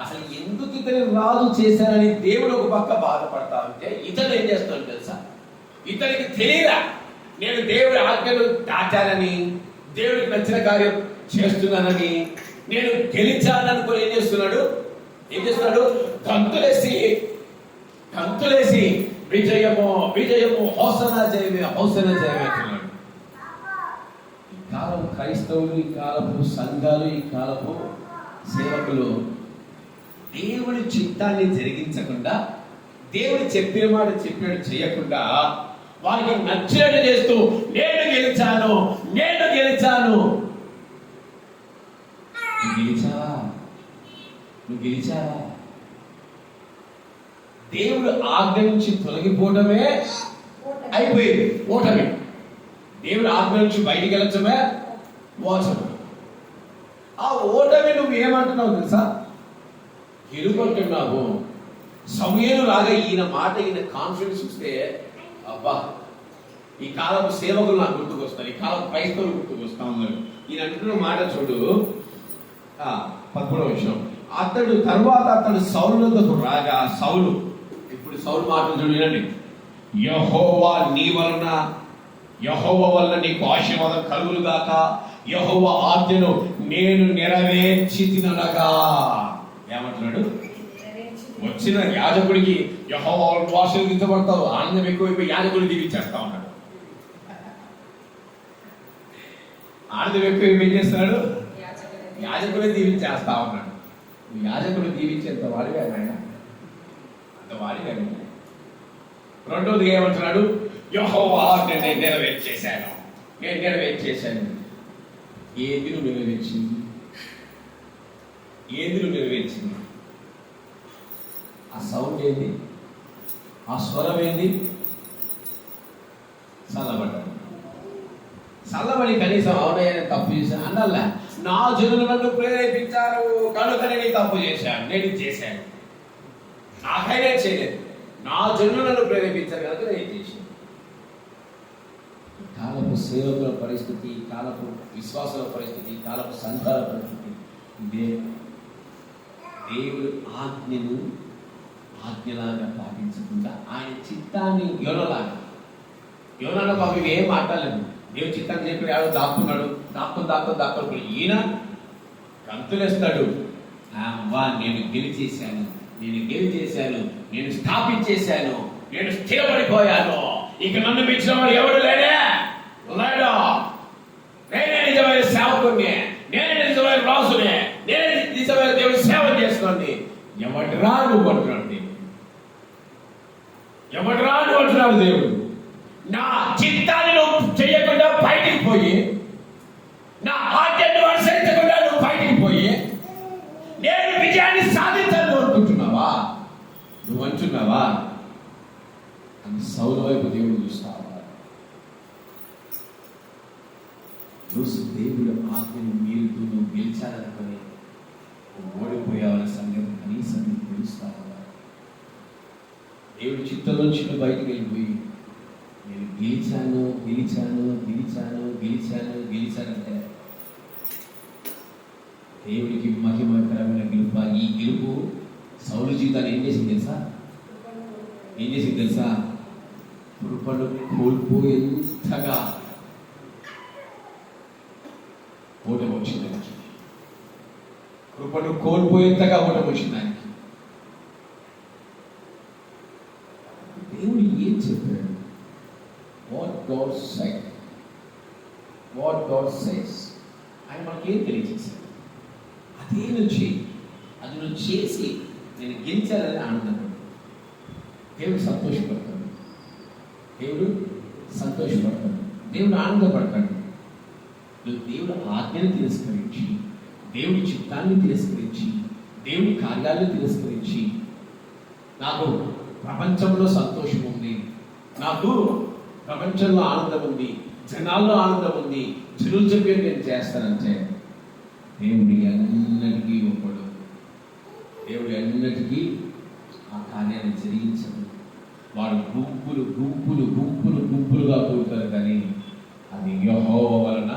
Speaker 1: అసలు ఎందుకు ఇతని రాజు చేశానని దేవుడు ఒక పక్క బాధపడతా ఉంటే, ఇతను ఏం చేస్తాడు తెలుసా? ఇతనికి తెలియదా నేను దేవుడి ఆజ్ఞను దాటానని, దేవుడికి నచ్చిన కార్యం చేస్తున్నానని, నేను గెలిచాననుకుని ఏం చేస్తున్నాడు? గంతులేసి విజయము విజయము, హోసనా జయమే, హోసనా జయమే అంటున్నాడు. ఈ కాలం క్రైస్తవులు, ఈ కాలపు సంఘాలు, ఈ కాలపు సేవకులు దేవుడి చిత్తాన్ని జరిగించకుండా, దేవుడు చెప్పిన మాట చెప్పినట్టు చేయకుండా వారికి నచ్చినట్టు చేస్తూ నేను గెలిచాను. నువ్వు గెలిచావా? దేవుడు ఆజ్ఞ నుంచి తొలగిపోవడమే అయిపోయింది ఓటమి. దేవుడు ఆజ్ఞ నుంచి బయటికి వెళ్ళటమే ఓటమి. ఆ ఓటమి నువ్వు ఏమంటున్నావు తెలుసా? గెలుపంటున్నావు. సమూయేలు లాగా ఈయన మాట, ఈయన కాన్ఫిడెన్స్ ఇస్తే, అబ్బా ఈ కాలపు సేవకులు నాకు గుర్తుకొస్తారు, ఈ కాలపు క్రైస్తవులు గుర్తుకొస్తా ఉన్నారు. ఈయన అంటున్న మాట చూడు. 13వ విషయం. అతడు సౌలునకు రాగా, సౌలు, ఇప్పుడు సౌలు మాటలు చూడండి. యెహోవా వల్ల నీకు ఆశీర్వాదం కలుగును గాక, యెహోవా ఆజ్ఞను నేను నెరవేర్చితిననగా. ఏమంటున్నాడు? వచ్చిన యాజకుడికి యెహోవా ఆశీర్వదించబడతావు, ఆనందం ఎక్కువైపోయి యాజకుడిని దీవించేస్తా ఉన్నాడు. ఆనందం ఎక్కువ ఏం చేస్తున్నాడు? యాజకుడిని దీవించేస్తా ఉన్నాడు. యాజకుడు దీవించేంత వాడిగా ఆయన, అంత వాడిగా. రెండోది ఏమంటున్నాడు? యెహోవా ఆజ్ఞను నేను నెరవేర్చేశాను. ఏది నువ్వు నెరవేర్చింది? ఆ సౌండ్ ఏంది? ఆ స్వరం ఏంది? చల్లబడ్డాడు. చల్లబడి కనీసం అవునయ్యని తప్పు చేశాను అన్నల్లా. నా జనులు నన్ను ప్రేరేపించారు కనుక నేను తప్పు చేశాను, నేను ఇది చేశాను. నాకైనా చేయలేదు, నా జనులు నన్ను ప్రేరేపించారు కనుక నేను చేశాను. కాలపు సేవకుల పరిస్థితి, కాలపు విశ్వాసాల పరిస్థితి, కాలపు సంఘాల పరిస్థితి ఇదే. దేవుడు ఆజ్ఞలాగా పాటించకుండా ఆయన చిత్తాన్ని యోనాలో పాపం ఏం మాట్లాడలేదు. దేవుడు చిత్తాన్ని చెప్పి ఆడు దాక్కున్నాడు, దాక్కుని ఈయన గంతులేస్తాడు. నేను గెలిచేశాను, నేను స్థాపించేశాను, నేను స్థిరపడిపోయాను, ఇక నన్ను మించిన వాడు ఎవడు లేడు. నేనే నిజమైన సేవకుడిని, నేనే నిజమైన రాజునే, నేనే నిజమైన దేవుడి సేవ చేస్తున్నాను. ఎవడ్రా నువ్వు అంటున్నాడు దేవుడు. నా చిత్తాన్ని నువ్వు చెయ్యకుండా బయటికి పోయి, నా ఆజ్ఞను అనుసరించకుండా నువ్వు బయటికి పోయి నేను విజయాన్ని సాధించాలని అనుకుంటున్నావా? నువ్వు అంటున్నావా? అని సౌలు వైపు దేవుడు చూస్తావా? రోజు దేవుడు ఆజ్ఞను మీరుతూ నువ్వు గెలిచాలనుకొని ఓడిపోయావన్న సంగతి కనీసం నువ్వు తెలుస్తావా? దేవుడు చిత్తంలోంచి బయటకు వెళ్ళిపోయి నేను గెలిచానంటే దేవుడికి మహిమకరమైన గెలుపు. ఈ గెలుపు సౌలు జీవితాన్ని ఏం చేసింది తెలుసా? కృపను కోల్పోయేంతగా ఓటమి వచ్చింది ఆయనకి. కృపను కోల్పోయేంతగా ఓటమి వచ్చింది ఆయనకి. దేవుడు ఏం చెప్పాడు? What God says ఆయన మనకేం తెలియజేశాడు? అదే నువ్వు చేయి, అది నువ్వు చేసి నేను గెలిచాలని ఆనందపడు. దేవుడు సంతోషపడతాడు, దేవుడు ఆనందపడతాడు. నువ్వు దేవుడు ఆజ్ఞను తిరస్కరించి, దేవుడి చిత్తాన్ని తిరస్కరించి, దేవుడి కార్యాలను తిరస్కరించి నాకు ప్రపంచంలో సంతోషం ఉంది, నాకు ప్రపంచంలో ఆనందం ఉంది, జనాల్లో ఆనందం ఉంది, జనులు చెప్పేది నేను చేస్తానంటే దేవుడి అన్నిటికీ ఒప్పడు. దేవుడు అన్నిటికీ ఆ కార్యాన్ని జరిగించడు. వాడు గుంపులుగా కూడతారు, కానీ అది యెహోవా వలన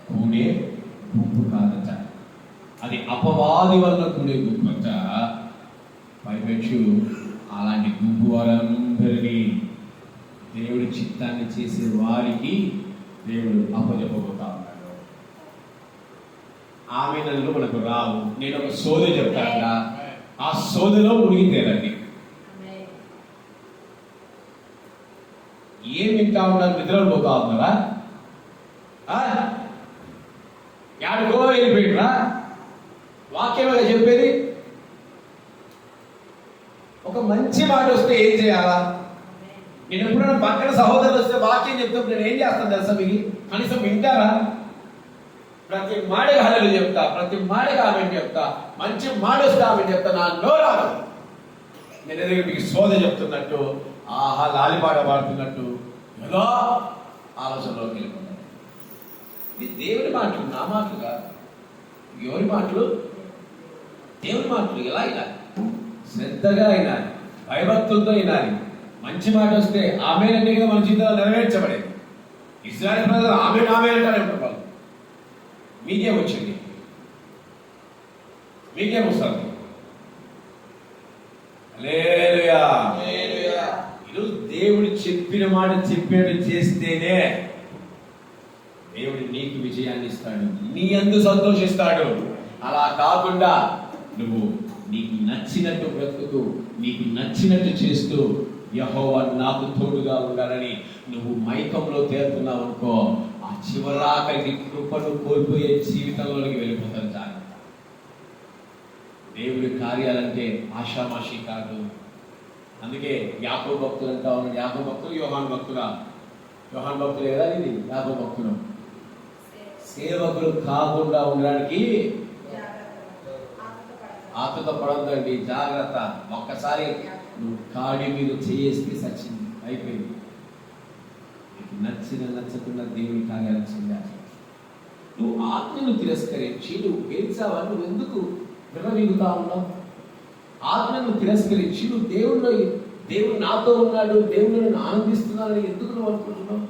Speaker 1: కూడే గుంపు కాదట, అది అపవాది వలన కూడే గుంపట. పైపెచ్చు అలాంటి గుంపు వారందరినీ దేవుడి చిత్తాన్ని చేసే వారికి దేవుడు అప్పచెప్పబోతా ఉన్నాడు. ఆమెనలు మనకు రావు. నేను ఒక సోద చెప్తాను, ఆ సోదలో మునిగితేనండి. ఏం వింటా ఉన్నారు? నిద్రలు పోతా ఉన్నారా? యాడికో వెళ్ళిపోయినరా? వాక్యమే చెప్పేది. ఒక మంచి మాట వస్తే ఏం చేయాలా? నేను ఎప్పుడైనా పక్కన సహోదరులు వస్తే వాక్యం చెప్తాను, నేను ఏం చేస్తాను తెలుసా? మీకు కనీసం వింటారా? ప్రతి మాటగా హల్లెలూయా చెప్తా, ప్రతి మాటగా ఆమె చెప్తా, మంచి మాట వస్తే ఆమె చెప్తా. నా నోరాదు నేను ఎదురు మీకు సోద చెప్తున్నట్టు, ఆహా లాలిపాట పాడుతున్నట్టు ఏదో ఆలోచనలోకి వెళ్ళిపోతాను. ఇది దేవుడి మాటలు, నా మాటలు కాదు. ఎవరి మాటలు? దేవుడి మాటలు. ఎలా వినాలి? శ్రద్ధగా వినాలి, భయభక్తులతో వినాలి. మంచి మాట వస్తే ఆమె అంటే కదా మన జీవితంలో నెరవేర్చబడేది. ఇశ్రాయేలు ప్రజలు ఆమె అంటారే ఉంటారు. వాళ్ళు మీకేం వచ్చింది? మీకేం వస్తుంది? హల్లెలూయా. ఈరోజు దేవుడు చెప్పిన మాట చెప్పేట్టు చేస్తేనే దేవుడు నీకు విజయాన్ని ఇస్తాడు, నీ యందు సంతోషిస్తాడు. అలా కాకుండా నువ్వు నీకు నచ్చినట్టు బ్రతుకుతూ, నీకు నచ్చినట్టు చేస్తూ, యెహోవా నాకు తోడుగా ఉండాలని నువ్వు మైకంలో తేలుతున్నావు అనుకో, ఆ చివరాఖరికి కృపను కోల్పోయే జీవితంలోకి వెళ్ళిపోతారు. జాగ్రత్త. దేవుడి కార్యాలంటే ఆషామాషి కాదు. అందుకే యాకోబు భక్తులు అంటా ఉన్నాడు. యాకోబు భక్తులు యోహాను భక్తులు కదా, ఇది యాకోబు భక్తులు. సేవకులు కాకుండా ఉండడానికి ఆతృత పడద్దండి, జాగ్రత్త. ఒక్కసారి నువ్వు కాడి మీద చేస్తే సచ్చింది, అయిపోయింది. నీకు నచ్చకుండా దేవుని కార్యాలు చెందాలి. నువ్వు ఆజ్ఞను తిరస్కరించి నువ్వు గెలిచావా? నువ్వు ఎందుకు విర్రవీగుతా ఉన్నావు? ఆజ్ఞను తిరస్కరించి నువ్వు దేవుడు నాతో ఉన్నాడు, దేవుడు నేను ఆనందిస్తున్నానని ఎందుకు నువ్వు అనుకుంటున్నావు?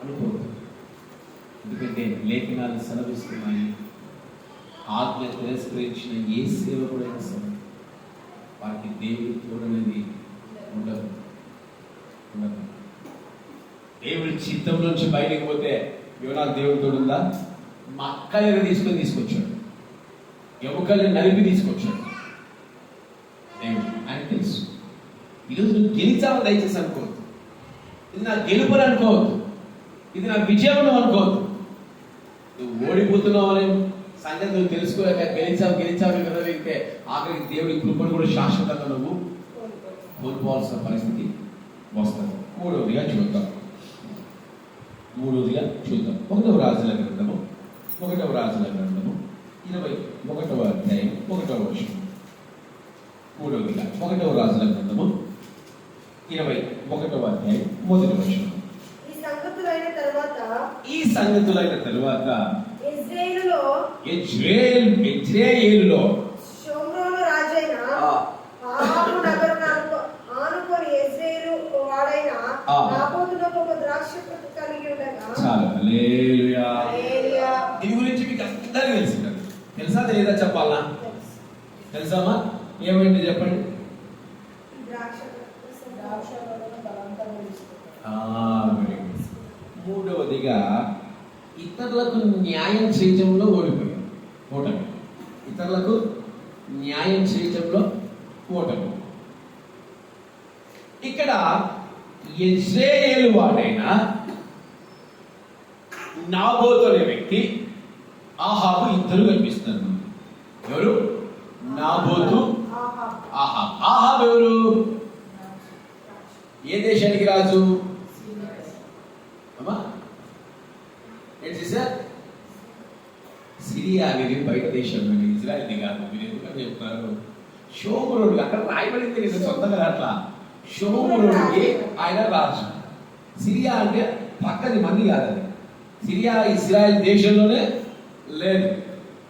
Speaker 1: అనుకోవద్దు. ఎందుకంటే లేఖనాలు సెలవిస్తున్నాయి, ఆజ్ఞ తిరస్కరించిన ఏ సేవకుడైనా సరే వారికి దేవుడి తోడనేది ఉండదు. దేవుడి చిత్తంలోంచి బయటకు పోతే యోనాకు దేవుడి తోడుందా? మా అక్కయ్యను తీసుకొచ్చాడు, ఎముకల్ని నలిపి తీసుకొచ్చాడు దేవుడు. ఆయన తెలుసు. ఈరోజు నువ్వు గెలిచావు దయచేసి అనుకోవద్దు. ఇది నా గెలుపుని అనుకోవద్దు, ఇది నా విజయం అనుకోవద్దు. నువ్వు ఓడిపోతున్నావు అనే సంగతి నువ్వు తెలుసుకోలేక గెలిచావు కదా వెళ్తే ఆఖరికి దేవుడి కృపను కూడా శాశ్వతంగా నువ్వు కోల్పోవాల్సిన పరిస్థితి వస్తుంది. మూడవదిగా చూద్దాం. ఒకటవ రాజుల గ్రంథము 21వ అధ్యాయం 1వ వచనం. మూడవదిగా 1వ రాజుల గ్రంథము 21వ అధ్యాయం 1వ వచనం. ఈ సంగతులైన తరువాత యెజ్రెయేలులో
Speaker 2: షోమ్రోను రాజైన ఆహాబు నగరునకు ఆనుకొని యెజ్రెయేలు వాడైన నాబోతునకు ఒక ద్రాక్ష తోట కలిగి ఉండగా.
Speaker 1: చాలు. హల్లెలూయా.
Speaker 2: హల్లెలూయా.
Speaker 1: దీని గురించి మీకు అందరికీ తెలిసింది. తెలుసా తెలియదా చెప్పాలా? తెలుసామా? ఏమైంది చెప్పండి. మూడవదిగా ఇతరులకు న్యాయం చేయటంలో ఓడిపోయాం. ఓటమి. ఇతరులకు న్యాయం చేయటంలో ఓటమి. ఇక్కడ యెజ్రెయేలు వాడైన నాబోతు అనే వ్యక్తి, ఆహాబు ఇద్దరు కనిపిస్తున్నారు. ఎవరు? నాబోతు, ఆహాబు. ఆహాబు ఎవరు? ఏ దేశానికి రాజు? అమ్మా ఏంటి సార్? సిరియా అనేది బయట దేశంలో, ఇజ్రాయల్ది కాదు. మీరు ఎందుకంటే చెప్తున్నారు? షోమ్రోను, అక్కడ రాయబడింది కదా సొంతంగా. అట్లా షోమ్రోనుకి ఆయన రాజు. సిరియా అంటే పక్కది మంది కాదని. సిరియా ఇజ్రాయెల్ దేశంలోనే లేదు,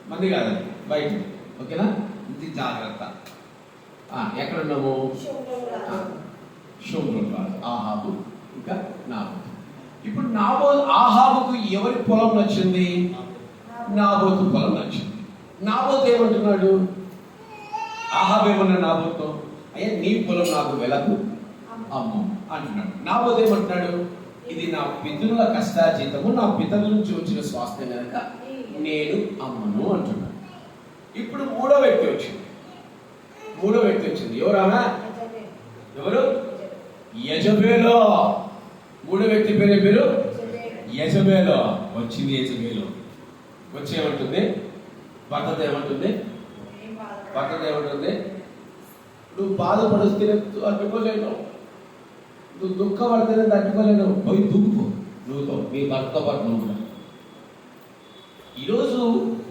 Speaker 1: మంది కాదని బయట. ఓకేనా? ఇది జాగ్రత్త. ఎక్కడున్నాము? షోమ్రోను రాజు ఆహాబు, ఇంకా నాబోతు. ఇప్పుడు ఆహాబుకు ఎవరి పొలం నచ్చింది? నాబోతు పొలం నచ్చింది. నాబోతు ఏమంటున్నాడు? ఆహాబు ఏమన్నా నాబోతు, అయ్యా నీ పొలం నాకు వెలకు అమ్ము అంటున్నాడు. నాబోతు ఏమంటున్నాడు? ఇది నా పితరుల కష్టార్జితము, నా పితరుల నుంచి వచ్చిన స్వాస్థ్యం కనుక నేను అమ్మను అంటున్నాడు. ఇప్పుడు మూడో వ్యక్తి వచ్చింది. ఎవరామా? ఎవరు? యెజబేలు. మూడో వ్యక్తి పేరు యెజబేలు. వచ్చింది యెజబేలు. వచ్చి ఏమంటుంది? భర్తతో ఏమంటుంది? నువ్వు బాధపడిస్తే తట్టుకోలేను, నువ్వు దుఃఖపడితేనే తట్టుకోలేను, పోయి దుఃఖు నువ్వుతో, నీ భర్తతో పాటు నువ్వు. ఈరోజు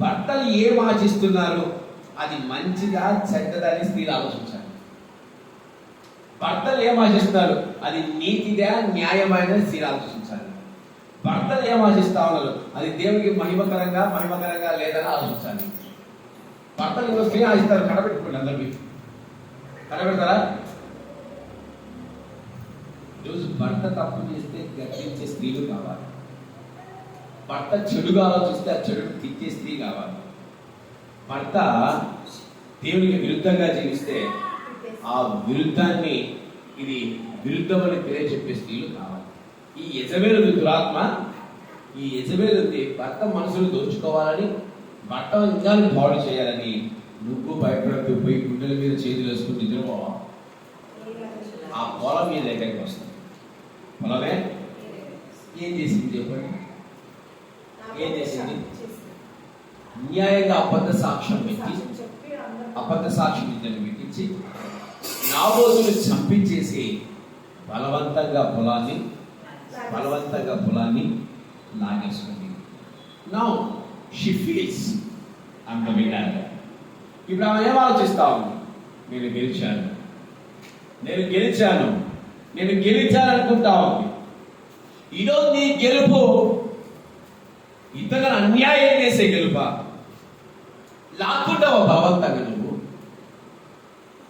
Speaker 1: భర్తలు ఏం ఆశిస్తున్నారు? అది మంచిదా చెడ్డదా అని స్త్రీలు ఆలోచించాలి. భర్తలు ఏం ఆశిస్తున్నారు? అది నీతిదా న్యాయమైన స్త్రీలు ఆలోచించాలి. భర్తలు ఏం ఆశిస్తా ఉన్నారు? అది దేవునికి మహిమకరంగా లేదని ఆలోచించాలి. భర్తలు ఇంకో స్త్రీ ఆశిస్తారు. కడబెట్టుకోండి, అందరికీ కడబెడతారా? ఈరోజు భర్త తప్పు చేస్తే గర్తించే స్త్రీలు కావాలి. భర్త చెడుగా ఆలోచిస్తే ఆ చెడును తిట్టే స్త్రీ కావాలి. భర్త దేవునికి విరుద్ధంగా జీవిస్తే ఆ విరుద్ధాన్ని ఇది విరుద్ధమని తెలియజెప్పే స్త్రీలు కావాలి. ఈ యెజబేలు దురాత్మ, ఈ యెజబేలు భర్త మనసును దోచుకోవాలని, భర్త ఇంకా పాడు చేయాలని నువ్వు భయపడద్దు. పోయి గుండెల మీద చేతులు వేసుకుని నిద్రపోవా. ఆ పొలం మీ దగ్గరికి వస్తుంది. పొలమే ఏం చేసింది చెప్పండి? ఏం చేసింది? న్యాయంగా అబద్ధ సాక్ష్యం ఇద్దరిని పెట్టించి నాబోతుని చంపించేసి బలవంతంగా పొలాన్ని లాగేసుకుంది. Now she feels I am the winner. ఇప్పుడు ఆమె ఏం ఆలోచిస్తా ఉంది? నేను గెలిచాను, నేను గెలిచాననుకుంటా ఉంది. ఈరోజు నీ గెలుపు ఇతరులను అన్యాయం చేసే గెలుపా? లాక్కుంటావా బలవంతంగా నువ్వు?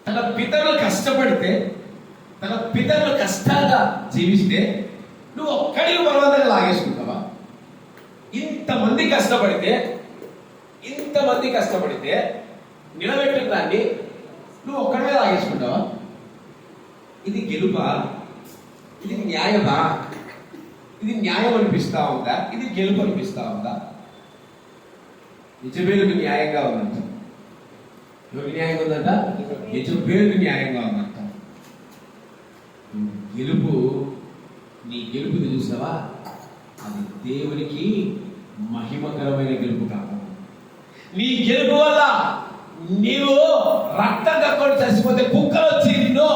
Speaker 1: తన పితరులు కష్టపడితే, తన పితరులు కష్టాలుగా జీవిస్తే నువ్వు ఒక్కడికి బలవంతంగా లాగేసుకుంటావా? ఇంతమంది కష్టపడితే నిలబెట్టిన దాన్ని నువ్వు ఒక్కడే లాగేసుకుంటావా? ఇది గెలుపా? ఇది న్యాయమా? ఇది న్యాయం అనిపిస్తా ఉందా? ఇది గెలుపు అనిపిస్తా ఉందా? యెజబెలుకు న్యాయంగా ఉందంట. ఎవరికి న్యాయంగా ఉందంట? యెజబెలుకు న్యాయంగా ఉందంట. నీ గెలుపుని చూసావా? అది దేవునికి మహిమకరమైన గెలుపు కాదు. నీ గెలుపు వల్ల నీవు రక్తం కక్కుని చచ్చిపోతే కుక్కలు వచ్చి నిన్ను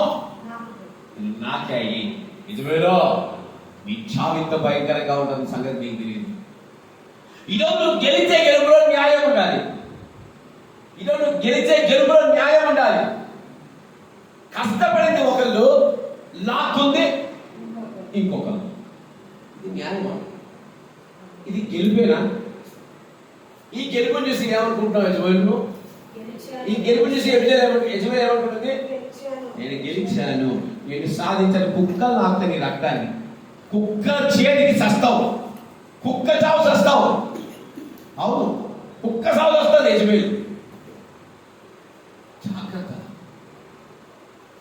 Speaker 1: నాకాయి. యెజబెలో నీ చావు ఇంత భయంకరంగా ఉంటుంది సంగతి నీకు తెలియదు. ఈరోజు నువ్వు గెలిచే గెలుపులో న్యాయం ఉండాలి. కష్టపడింది ఒకళ్ళు, లాక్కుంది ఇంకొకరు. ఇది న్యాయమా? ఇది గెలుపేనా? ఈ గెలుపుని చూసి ఏమనుకుంటున్నావు యజమానులు? ఈ గెలుపు చూసి యజమాని ఏమనుకుంటుంది? నేను గెలిచాను, నేను సాధించాను. కుక్కలు లాక్తా నీ రక్తాన్ని. కుక్క చేతికి చస్తావు, కుక్క చావు చస్తావు. అవును, కుక్క చావు వస్తుంది యజమాని. జాగ్రత్త.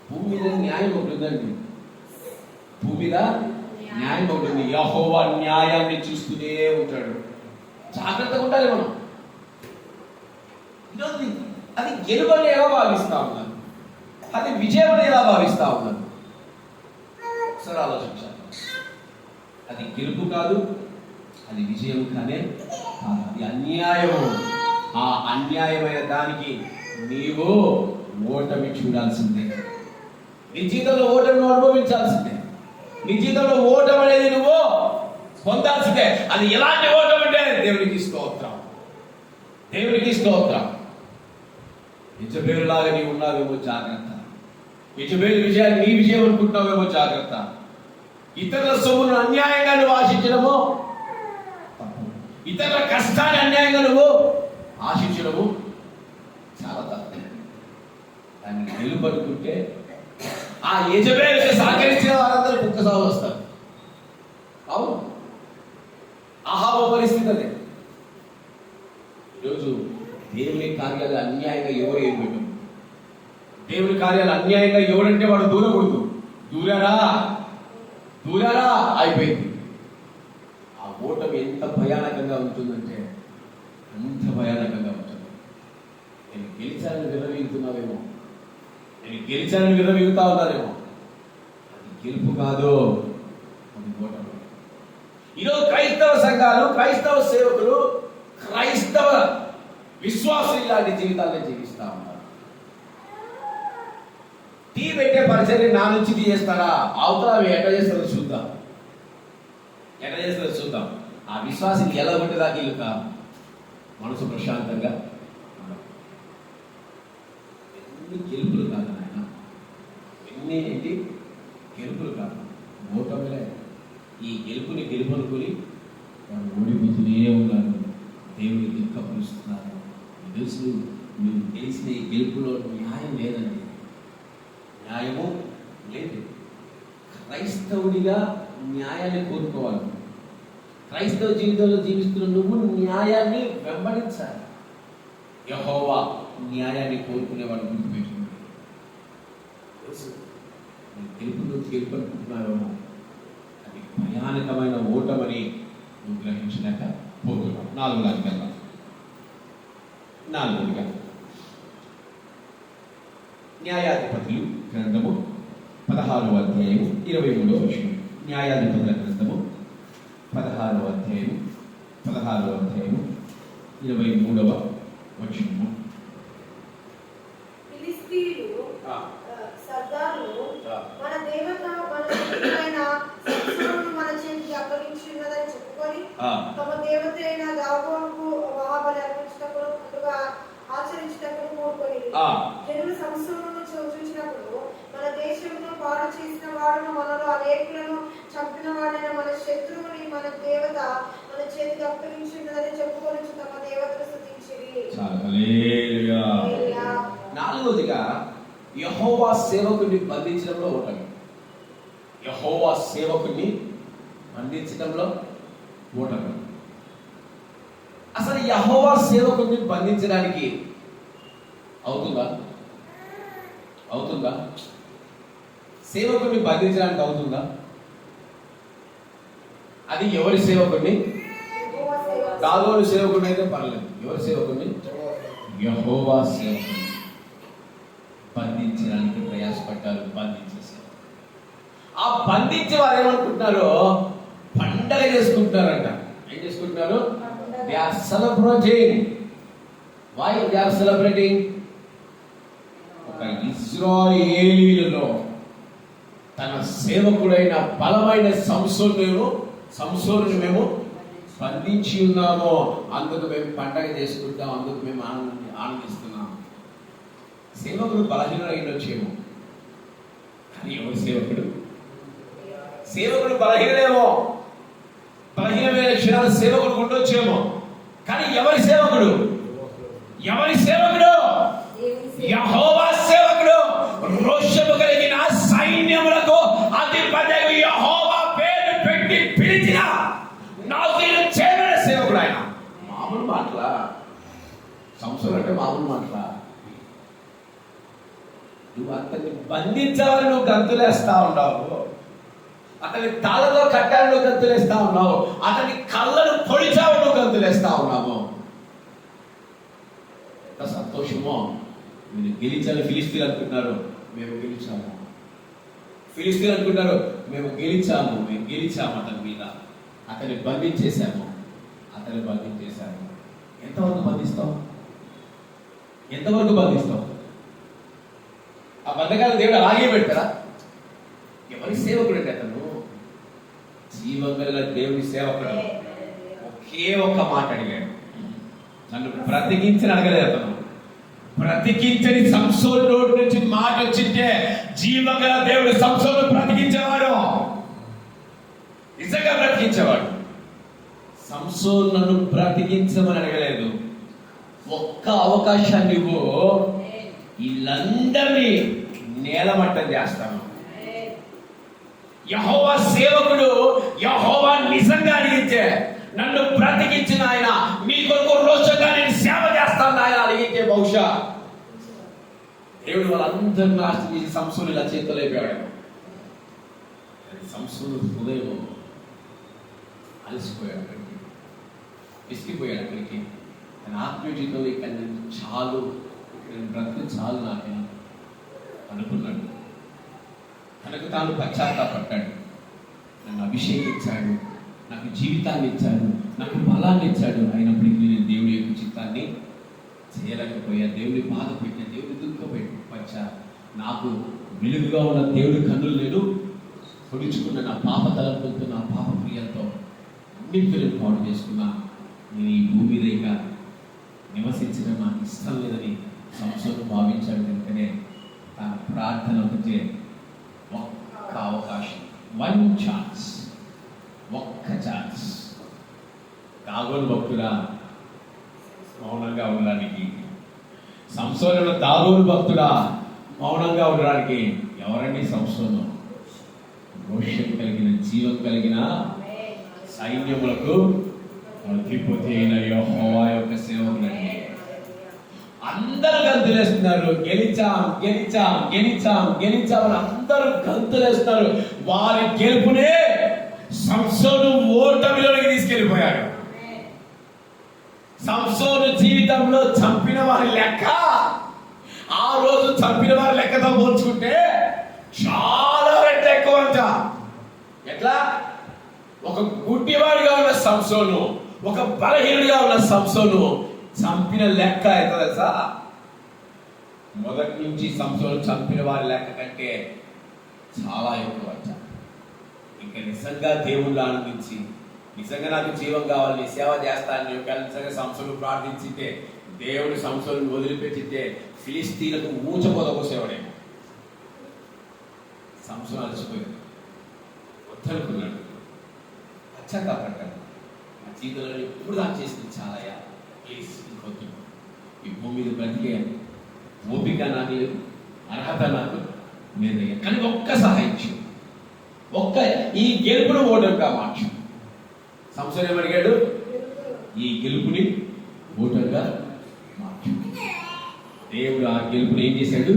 Speaker 1: భూమి మీద న్యాయం ఉంటుందండి. భూమి మీద న్యాయం ఉంటుంది. యెహోవా న్యాయాన్ని చూస్తూనే ఉంటాడు. జాగ్రత్తగా ఉండాలి మనం. ఈరోజు అది గెలుపని ఎలా భావిస్తా ఉన్నాను? అది విజయమని ఎలా భావిస్తా ఉన్నాను? ఒకసారి ఆలోచించాలి. అది గెలుపు కాదు, అది విజయం కానే కాదు. అది అన్యాయము. ఆ అన్యాయమైన దానికి నీవు ఓటమి చూడాల్సిందే. నీ జీవితంలో ఓటమిని అనుభవించాల్సిందే. నీ జీవితంలో ఓటమి అనేది నువ్వు పొందాల్సిందే. అది ఎలాంటి ఓటమి అంటే దేవునికి స్తోత్రం. యెజబెలులాగా నీవు ఉన్నావేమో జాగ్రత్త. యెజబెలు విజయాన్ని నీ విజయం అనుకుంటున్నావేమో జాగ్రత్త. ఇతరుల సొమ్మును అన్యాయంగా నువ్వు ఆశించడము తప్పు. ఇతరుల కష్టాన్ని అన్యాయంగా నువ్వు ఆశించడము చాలా తప్పు. దాన్ని గెలుపనుకుంటే ఆ యెజబెలుకి సహకరించిన వారందరూ కుక్క సాగు వస్తారు. అవును, అహాబు పరిస్థితి అదే. ఈరోజు దేవుని కార్యాలు అన్యాయంగా ఎవరు ఏర్పడ్డారు? దేవుని కార్యాలు అన్యాయంగా ఎవరంటే వాడు దూరకూడదు. దూరారా అయిపోయింది. ఆ ఓటమి ఎంత భయానకంగా ఉంటుందంటే అంత భయానకంగా ఉంటుంది. నేను గెలిచానని విర్రవీగుతున్నావేమో, నేను గెలిచానని విర్రవీగుతా ఉన్నానేమో. అది గెలుపు కాదు, అది ఓటమి. ఈరోజు క్రైస్తవ సంఘాలు, క్రైస్తవ సేవకులు, క్రైస్తవ విశ్వాసులు ఇలాంటి జీవితాలను జీవిస్తా ఉన్నారు. టీ పెట్టే పరిచయం నా నుంచి తీయేస్తారా? అవతల ఎట్లా చేస్తారో చూద్దాం. ఆ విశ్వాసిని ఎలా ఉంటుందాకి ఇల్లుక మనసు ప్రశాంతంగా. ఎన్ని గెలుపులు కాదు నాయన, ఎన్ని గెలుపులు కాదు, ఓటమిలే. ఈ గెలుపుని గెలుపనుకొని వాడు ఓడిపోతూనే ఉన్నారు. దేవుని దుఃఖపరుస్తున్నారు. తెలుసు, నువ్వు గెలిచిన ఈ గెలుపులో న్యాయం లేదండి, న్యాయము లేదు. క్రైస్తవుడిగా న్యాయాన్ని కోరుకోవాలి. క్రైస్తవ జీవితంలో జీవిస్తున్న నువ్వు న్యాయాన్ని వెంబడించాలి. యెహోవా న్యాయాన్ని కోరుకునేవాడు గుర్తుపెట్టుకుంది. తెలుసు, గెలుపు అనుకుంటున్నావేమో, అది భయానకమైన ఓటమని నువ్వు గ్రహించలేక పోతున్నావు. నాలుగోదిగా న్యాయాధిపతులు గ్రంథము 16వ అధ్యాయము 23వ వచనం. న్యాయాధిపతుల గ్రంథము 16వ అధ్యాయము 23వ వచనము.
Speaker 2: ఫిలిష్తీయులు సర్దారులు మన దేవత మన దేవుడైన సంసోనును మన చేతికి అప్పగించినదని చెప్పుకొని తమ దేవత అయిన దాగోనుకు మహాబలి అర్పించుటకు ముందుగా ఆచరించుటకు 3 మొక్కుకొని జనులు సంసోనును చూచినప్పుడు మన దేశంలో పాడు చేసిన వాడును మనలో అనేకులను చంపిన వాడైన మన శత్రువుని మన దేవత మన చేతికి అప్పగించినదని చెప్పుకొని తమ దేవతను స్తుతించిరి.
Speaker 1: హల్లెలూయా. నాలుగోదిగా యెహోవా సేవకుడిని బంధించడంలో ఓటమి. యెహోవా సేవకుడిని బంధించడంలో ఓటమి. అసలు యెహోవా సేవకుడిని బంధించడానికి అవుతుందా? సేవకుడిని బంధించడానికి అవుతుందా? అది ఎవరి సేవకుడిని? దావీదు సేవకుడిని అయితే పర్లేదు. ఎవరి సేవకుడిని? యెహోవా సేవకుడిని బంధించడానికి ప్రయాసపడ్డారు, బంధించేశారు. ఆ బంధించే వారు ఏమనుకుంటున్నారో పండగ చేసుకుంటున్నారంట. ఏం చేసుకుంటున్నారు? They are celebrating. Why they are celebrating? ఒక ఇశ్రాయేలీయులలో తన సేవకుడైన బలమైన సంసోనుని మేము బంధించి ఉన్నాము, అందుకు మేము పండగ చేసుకుంటాం, అందుకు మేము ఆనందిస్తున్నాం. సేవకుడు బలహీనుడు అయినొచ్చేమో, కానీ ఎవరి సేవకుడు? సేవకుడు బలహీనమేమో, బలహీనమైన క్షణాలు సేవకుడు ఉండొచ్చేమో, కానీ ఎవరి సేవకుడు? యెహోవా సేవకుడు. రోషము కలిగిన సైన్యములకు అధిపతియగు యెహోవా పేరు పెట్టి పిలిచిన నాజీరు చేయబడిన సేవకుడు ఆయన. మామూలు మాటలా? సంసోను అంటే మామూలు మాటలా? నువ్వు అతన్ని బంధించాలని నువ్వు గంతులేస్తా ఉన్నావు, అతని తాళలో కట్టాలని నువ్వు గంతులేస్తా ఉన్నావు, అతని కళ్ళను పొడిచావు నువ్వు గంతులేస్తా ఉన్నావు. ఎంత సంతోషమో! మీరు గెలిచాలి. ఫిలిస్తీన్లు అనుకుంటున్నారు మేము గెలిచాము, ఫిలిస్తీన్లు అనుకుంటున్నారు మేము గెలిచాము అతని మీద, అతన్ని బంధించేశాము. ఎంతవరకు బంధిస్తావు? ఆ బంధకాలను దేవుడు అలాగే పెడతారా? ఎవరి సేవకుడు అంటే అతను? జీవగల దేవుని సేవకుడు. ఒకే ఒక్క మాట అడిగాడు, నన్ను బ్రతికించని అడగలేదు అతను. బ్రతికించని సంసోను నోటి నుంచి మాట వచ్చింటే జీవగల దేవుడు సంసోను బ్రతికించేవాడు, నిజంగా బ్రతికించేవాడు. సంసోను నన్ను బ్రతికించమని అడగలేదు. ఒక్క అవకాశాన్ని ఇవ్వు, వీళ్ళందరినీ నేలమట్టం చేస్తాను. యెహోవా సేవకుడు యెహోవా నిజంగా అడిగితే, నన్ను బ్రతికించిన ఆయన మీ కొరకు రోషంగా నేను సేవ చేస్తాను ఆయన అడిగితే, బహుశా దేవుడు వాళ్ళందరినీ నాశనం చేసి సంసోను ఇలా చేతులు అయిపోయాడు. సంసోను హృదయం అలసిపోయాడు, అక్కడికి విసిగిపోయాడు. అక్కడికి తన ఆత్మీయ జీవితంలో ఇక్కడ చాలు, నేను బ్రతుకు చాలు నాకే అనుకున్నాడు. తనకు తాను పశ్చాత్తాపడ్డాడు. నన్ను అభిషేకించాడు, నాకు జీవితాన్ని ఇచ్చాడు, నాకు బలాన్ని ఇచ్చాడు, అయినప్పటికీ నేను దేవుడి యొక్క చిత్తాన్ని చేయలేకపోయా. దేవుడి బాధ పెట్టా, దేవుడి దుఃఖపచ్చా. నాకు వెలుగుగా ఉన్న దేవుడి కన్నులు నేను పొడుచుకున్న నా పాప తలంపులతో, నా పాప క్రియలతో అన్నింటిని పాడు చేసుకున్నా. నేను ఈ భూమి రేఖ నివసించడం నాకు ఇష్టం లేదని సంసోను భావించాడు. కనుకనే తన ప్రార్థన ఒకటే, ఒక్క అవకాశం, ఒక్క ఛాన్స్. దాగోను భక్తుడా మౌనంగా ఉండడానికి, సంసోను దాగోను భక్తుడా మౌనంగా ఉండడానికి. ఎవరండి సంసోను? రోషం కలిగిన, జీవం కలిగిన సైన్యములకు అధిపతి అయిన యెహోవా యొక్క సేవకులండి. అందరూ గంతులేస్తున్నారు, గెలిచాం అందరూ గంతులేస్తున్నారు. వారి గెలుపునే సంసోను ఓటమిలోకి తీసుకెళ్ళిపోయాడు. సంసోను జీవితంలో చంపిన వారి లెక్క, ఆ రోజు చంపిన వారి లెక్కతో పోల్చుకుంటే చాలా రెట్ల ఎక్కువ అంట. ఎట్లా? ఒక గుడ్డివాడిగా ఉన్న సంసోను, ఒక బలహీనుడిగా ఉన్న సంసోను చంపిన లెక్క ఎంత తెలుసా? మొదటి నుంచి సంసోను చంపిన వారి లెక్క కంటే చాలా ఎక్కువ అంట. ఇంకా నిజంగా దేవుళ్ళు ఆనందించి, నిజంగా నాకు జీవం కావాలి, నీ సేవ చేస్తాను నిజంగా సంసోను ప్రార్థించితే, దేవుడు సంసోను వదిలిపెట్టితే ఫిలిస్తీన్లకు ఊచపోత పోసేవాడేమో. సంవత్సరం అలసిపోయింది, వద్దనుకున్నాడు, పశ్చాత్తాపడ్డాడు. నా జీవితంలో ఎప్పుడు దాన్ని చేసింది చాలయ్యా, ప్లీజ్ ఇంకొద్దు. ఈ భూమి మీద బ్రతికే ఓపిక నాకు లేదు, అర్హత నాకు లేదయ్యా, కానీ ఒక్క సహాయం చేయి, ఒక్క ఈ గెలుపును ఓటమిగా మార్చు. సంవత్సరం ఏమడిగాడు? ఈ గెలుపుని ఓటమిగా మార్చు. దేవుడు ఆ గెలుపుని ఏం చేశాడు?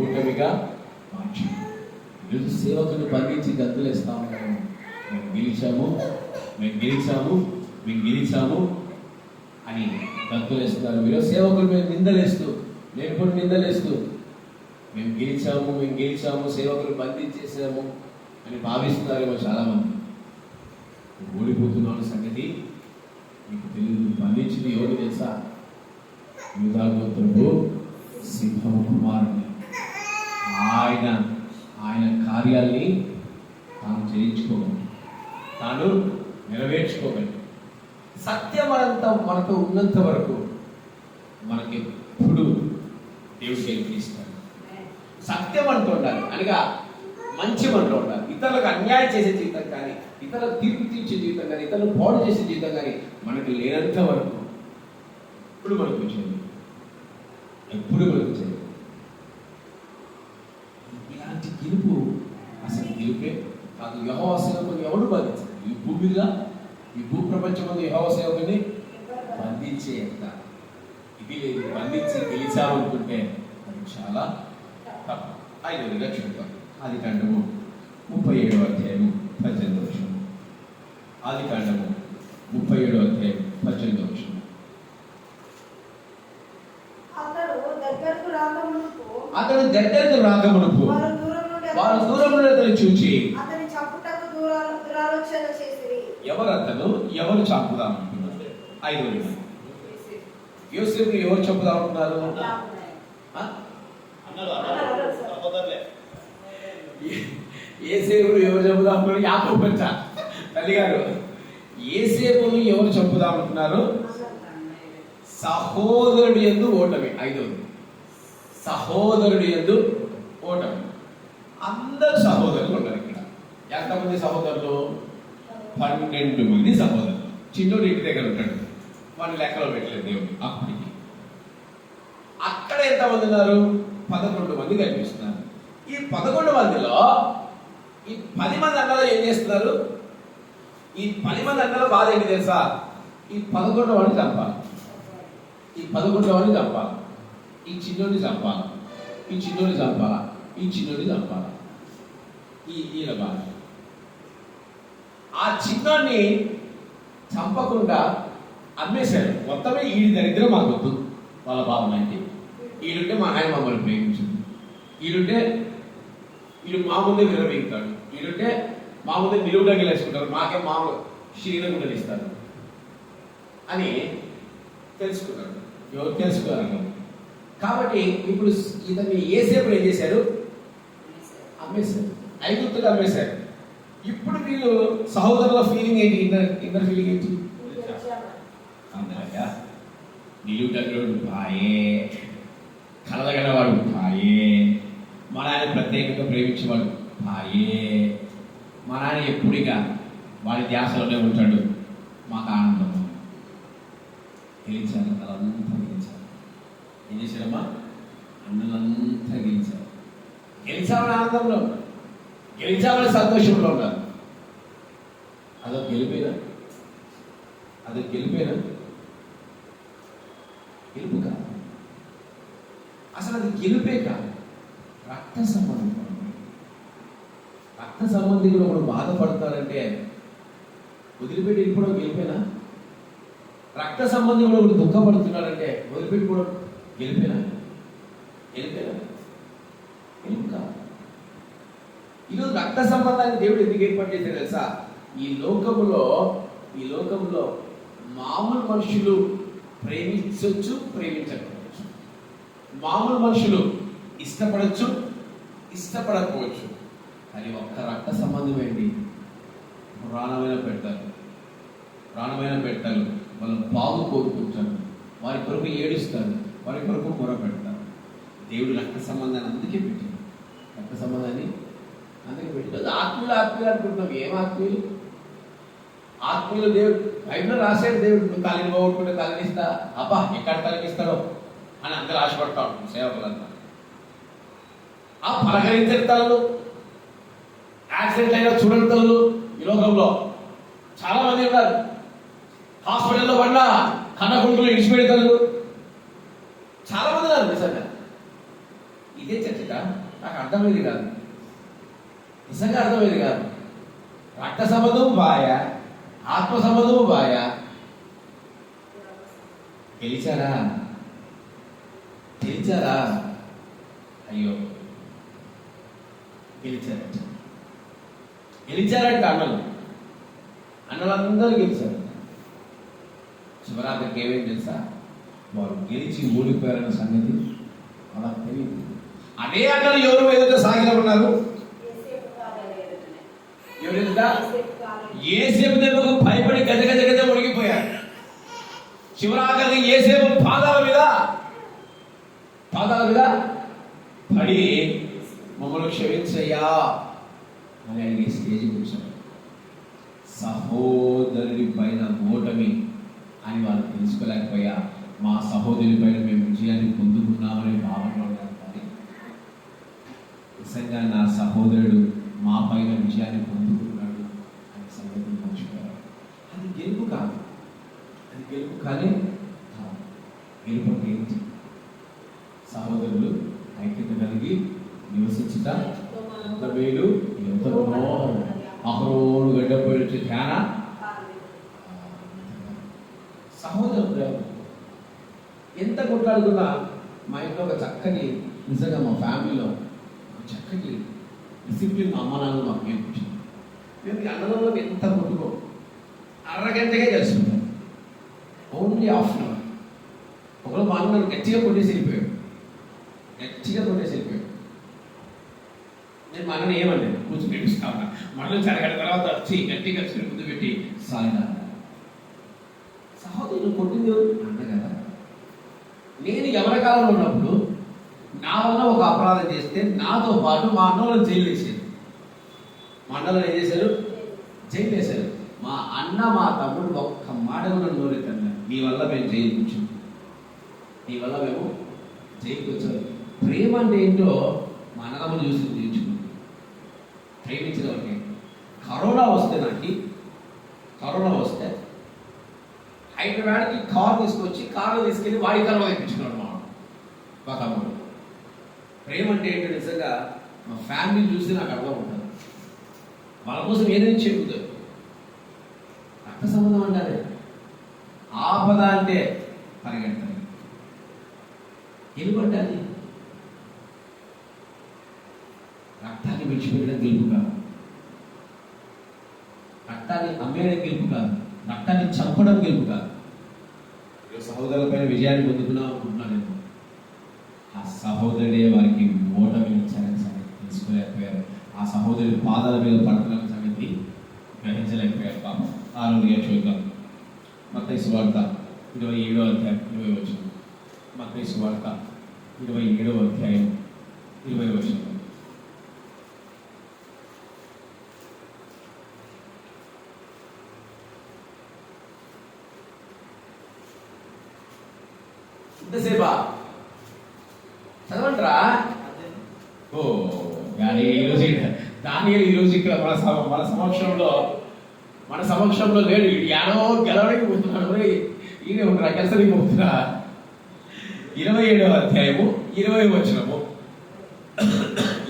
Speaker 1: ఓటమిగా మార్చు. ఈరోజు సేవకుని బంధించి గంతులేస్తా ఉన్నాము. మేము గెలిచాము, మేము గెలిచాము, మేము గెలిచాము అని గంతులేస్తున్నారు. మీరు సేవకులు మేము నిందలేస్తూ, నేను కూడా నిందలేస్తూ, మేము గెలిచాము, మేము గెలిచాము, సేవకులు బంధించేసాము అని భావిస్తున్నారేమో చాలామంది. ఓడిపోతున్నాను సంగతి మీకు తెలియదు. బంధించింది ఎవరు తెలుసా? యూదా గోత్రపు సింహము కుమారుని. ఆయన కార్యాల్ని తాను చేయించుకోగలడు, తాను నెరవేర్చుకోగలడు. సత్యం మనతో ఉన్నంత వరకు మనకి ఎప్పుడు దేవుడు గెలిపిస్తాడు. సత్యం అంటూ ఉండాలి, అనగా మంచి అంటూ ఉండాలి. ఇతరులకు అన్యాయం చేసే జీవితం కానీ, ఇతరులకు తీర్పు తీర్చే జీవితం కానీ, ఇతరులకు పాడు చేసే జీవితం కానీ మనకి లేనంత వరకు ఎప్పుడు మనకు వచ్చేది, ఎప్పుడు మనకు వచ్చేది. ఇలాంటి గెలుపు అసలు గెలుపే కాదు. యెహోవా సేవకుని ఎవడు బంధించారు? ఈ భూమి మీద, ఈ భూ ప్రపంచం మీద యెహోవా సేవకుని బంధించే ఎంత ఇది లేదు. బంధించి గెలిచామనుకుంటే అది చాలా తప్పు. 5వదిగా చూద్దాం. ఆదికాండము 37వ అధ్యాయము 18వ వచనం. ఆదికాండము 37వ అధ్యాయం 18వ వచనం. అతడు దగ్గరకు రాకమునుపు వారు దూరం నుండి అతను చూచి
Speaker 2: అతని చంపుటకు దురాలోచన చేసిరి.
Speaker 1: ఎవరు అతను? ఎవరు చంపుదామనుకున్నారు? 5వది యోసేపు ఎవరు చంపుదామనుకున్నారు? ఏసేపును ఎవరు చంపుదామనుకున్నారు? యాకోబు పంచా తల్లిగారు. ఏసేపును ఎవరు చంపుదామనుకున్నారు? సహోదరుడు యందు ఓటమి. 5వది సహోదరుడు యందు ఓటమి. అందరు సహోదరులు ఉన్నారు ఇక్కడ. ఎంతమంది సహోదరులు? 12 మంది సహోదరులు. చిన్నోడు ఇంటి దగ్గర ఉంటాడు, వాడిని లెక్కలో పెట్టలేదు దేవుడు. అప్పటికి అక్కడ ఎంతమంది ఉన్నారు? 11 మంది కనిపిస్తున్నారు. ఈ 11 మందిలో ఈ 10 మంది అన్నలో ఏం చేస్తున్నారు? ఈ 10 మంది అన్నలో బాధ ఏంటి తెలుసా? ఈ 11 వాడిని చంపాలి, ఈ 11 వాడిని చంపాలి, ఈ చిన్నోడిని చంపాలి, ఈ చిన్నోడిని చంపాలా, ఈ చిన్నోడిని చంపాలా. ఈయన బాధ. ఆ చిన్నోడిని చంపకుండా అమ్మేశాడు. మొత్తమే ఈడి దరిద్రం మాకు వద్దు. వాళ్ళ భావన అంటే ఈడుంటే మా ఆయన మమ్మల్ని ప్రేమించదు, ఈడుంటే ఈడు మా ముందే విరవేగుతాడు, ఈడుంటే మా ముందే నిలువుడగిలు వేసుకుంటారు, మాకే మామూలు శ్రీరంగుండలు ఇస్తారు అని తెలుసుకున్నాడు. ఎవరు తెలుసుకున్నారు? కాబట్టి ఇప్పుడు ఇతన్ని ఏసేపుడు ఏం చేశారు? అమ్మేశారు. ఐగుప్తులు అమ్మేశారు. ఇప్పుడు వీళ్ళు సహోదరుల ఫీలింగ్ ఏంటి? ఇన్నర్ ఫీలింగ్ ఏంటి? అందరయ్యా నిలువుటగ్రుడు భాయే, కలదగలవాడు భాయే, మా నాయన ప్రత్యేకంగా ప్రేమించేవాడు భాయే, మా నాయన ఎప్పుడిగా వాడి ధ్యాసలోనే ఉంటాడు, మాకు ఆనందం. గెలిచారు, తలంతా గెలిచారు. ఏం చేశారమ్మా? అన్నులంతా గెలిచారు. గెలిచామని ఆనందంలో ఉన్నారు, గెలిచామని సంతోషంలో ఉన్నారు. అదొక గెలిపేనా? అదొక గెలిపేనా? గెలుపు కాదు అసలు, అది గెలుపే కాదు. రక్త సంబంధం. రక్త సంబంధికులు ఒకడు బాధపడతారంటే వదిలిపెట్టి వెళ్ళిపోవడం గెలిపేనా? రక్త సంబంధికుడు ఒకడు దుఃఖపడుతున్నాడంటే వదిలిపెట్టుకోవడం గెలిపేనా? గెలిపేనా? గెలుపు కాదు. ఈరోజు రక్త సంబంధాన్ని దేవుడు ఎందుకు ఏర్పాటు చేశాడు తెలుసా? ఈ లోకంలో మామూలు మనుషులు ప్రేమించవచ్చు, ప్రేమించకపోవచ్చు. మామూలు మనుషులు ఇష్టపడచ్చు, ఇష్టపడకపోవచ్చు. కానీ ఒక్క రక్త సంబంధం ఏంటి? ప్రాణమైన పెడతారు, వాళ్ళ బాగు కోరుకుంటారు, వారి కొరకు ఏడుస్తారు, వారి కొరకు మొర పెడతారు. దేవుడు రక్త సంబంధాన్ని అందుకే పెట్టాడు. రక్త సంబంధాన్ని అందుకే పెట్టాడు. ఆత్మీయులు అనుకుంటున్నాం. ఏం ఆత్మీయులు? ఆత్మీయులు దేవుడు బైబిల్లో రాశాడు. దేవుడు నువ్వు తల్లిని పోగొట్టుకుంటే తల్లినిస్తా, అబ్బా ఎక్కడ తల్లినిస్తాడో అని అందరూ ఆశపడతా ఉంటాం సేవకులంతా. ఆ పలకరించని తల్లు, యాక్సిడెంట్ అయినా చూడని తల్లు ఈ లోకంలో చాలా మంది ఉన్నారు. హాస్పిటల్లో పడినా కన్న కొడుకులు ఇడిచిపెడే తల్లు చాలా మంది ఉన్నారు. నిజంగా ఇదే చర్చట నాకు అర్థమయ్యేది కాదు. నిజంగా అర్థమయ్యేది కాదు. రక్త సంబంధము బాయ, ఆత్మ సంబంధము బాయ. గెలిచారా? అయ్యో గెలిచారంటే అన్నలందరూ గెలిచారు. శివరాత్రికి ఏమేమి తెలుసా? వారు గెలిచి ఓడిపోయారన్న సంగతి వాళ్ళకి తెలియదు. అదే అన్నలు ఎవరు ఏదైతే సాగినన్నారు? ఎవరైనా ఏసేపు దెబ్బకు భయపడి గజ ఒడిగిపోయారు. శివరాత్రికి ఏసేపు పాదాల మీద పడి మమ్మల్ని క్షమించయ్యా అని అడిగి స్టేజ్ కూర్చోండి. సహోదరుడి పైన ఓటమి అని వాళ్ళు తెలుసుకోలేకపోయా. మా సహోదరుడి పైన మేము విజయాన్ని పొందుకున్నామనే భావనలో ఉన్నారు. కానీ నిజంగా నా సహోదరుడు మా పైన విజయాన్ని పొందుకున్నాడు అనే సంగతిని మర్చిపోయారు. అది గెలుపు కాదు. కానీ గెలుపు అంటే ఏంటి? సహోదరులు ఐక్యత కలిగి నివసించుట ఎంత మేలు, ఎంత అహరోను గడ్డపోయి ధ్యాన సహోదరు ప్రేమ. ఎంత కొట్లాడుకున్నా మా ఇంట్లో ఒక చక్కని, నిజంగా మా ఫ్యామిలీలో చక్కటి డిసిప్లిన్ మా అమ్మ నాన్న మాకు నేర్పించింది. మేము అన్నదంలో ఎంత కొట్టుకో అరగంటగా తెలుసుకుంటాం. Only half an hour. ఒకవేళ మా అన్న గట్టిగా కొట్టేసి వెళ్ళిపోయాడు. నేను మా అన్నని ఏమన్నాను, కూర్చోబెట్టిస్తా ఉన్నా. మళ్ళీ జరగడ తర్వాత వచ్చి గట్టిగా ముందు పెట్టి సాయినా సహోదరుడు కొట్టింది అన్న కదా. నేను ఎవరి కాలంలో ఉన్నప్పుడు నా వల్ల ఒక అపరాధం చేస్తే నాతో పాటు మా అన్నలను జైలు వేసారు. మా అన్నలను ఏం చేశారు? జైలు వేశారు. మా అన్న మా తమ్ముడు ఒక్క మాట కూడా నోరెత్తాను, నీ వల్ల మేము జైలుకి వచ్చాము, నీ వల్ల మేము జైలుకి వచ్చాము. ప్రేమ అంటే ఏంటో మా అన్నదమ్ములు చూసి నేర్చుకున్నాం. ప్రేమించిన వాళ్ళకి కరోనా వస్తే హైదరాబాద్కి కారు తీసుకొచ్చి కారులో తీసుకెళ్ళి వాడి కరోనా తెప్పించుకున్నాడు మా తమ్ముడు. ప్రేమ అంటే ఏంటో నిజంగా మా ఫ్యామిలీ చూసి నాకు అర్థం ఉంటుంది. వాళ్ళ కోసం ఏదైనా చెబుతారు. రక్త సంబంధం అంటారే, ఆపద అంటే పరిగెడతారు. గెలుపంటారు. రక్తాన్ని విడిచిపెట్టడం గెలుపు కాదు. రక్తాన్ని అమ్మేయడం గెలుపు కాదు. రక్తాన్ని చంపడం గెలుపు కాదు. సహోదరుల పైన విజయాన్ని పొందుకున్నాం అనుకుంటున్నాను నేను. ఆ సహోదరుడే వారికి ఓటమి ఇచ్చారని సంగతి తెలుసుకోలేకపోయారు. ఆ సహోదరుడి పాదాల మీద పడుతున్న సంగతి గ్రహించలేకపోయారు. పాపం. 6వ చూద్దాం. మత్తయి సువార్త 27వ అధ్యాయం 20వ వచనం. మత్తయి సువార్త 27వ అధ్యాయం 20వ వచనం. ఇంతసేపా చదవండిరా. ఓ కానీ ఈరోజు దానియేలు ఈరోజు ఇక్కడ మన సమక్షంలో లేడు. యాడో గెలవడానికి పోతున్నాడు. ఈయన ఉంటారా గెలసరికి పోతున్నా. 27వ అధ్యాయము 20వ వచనము.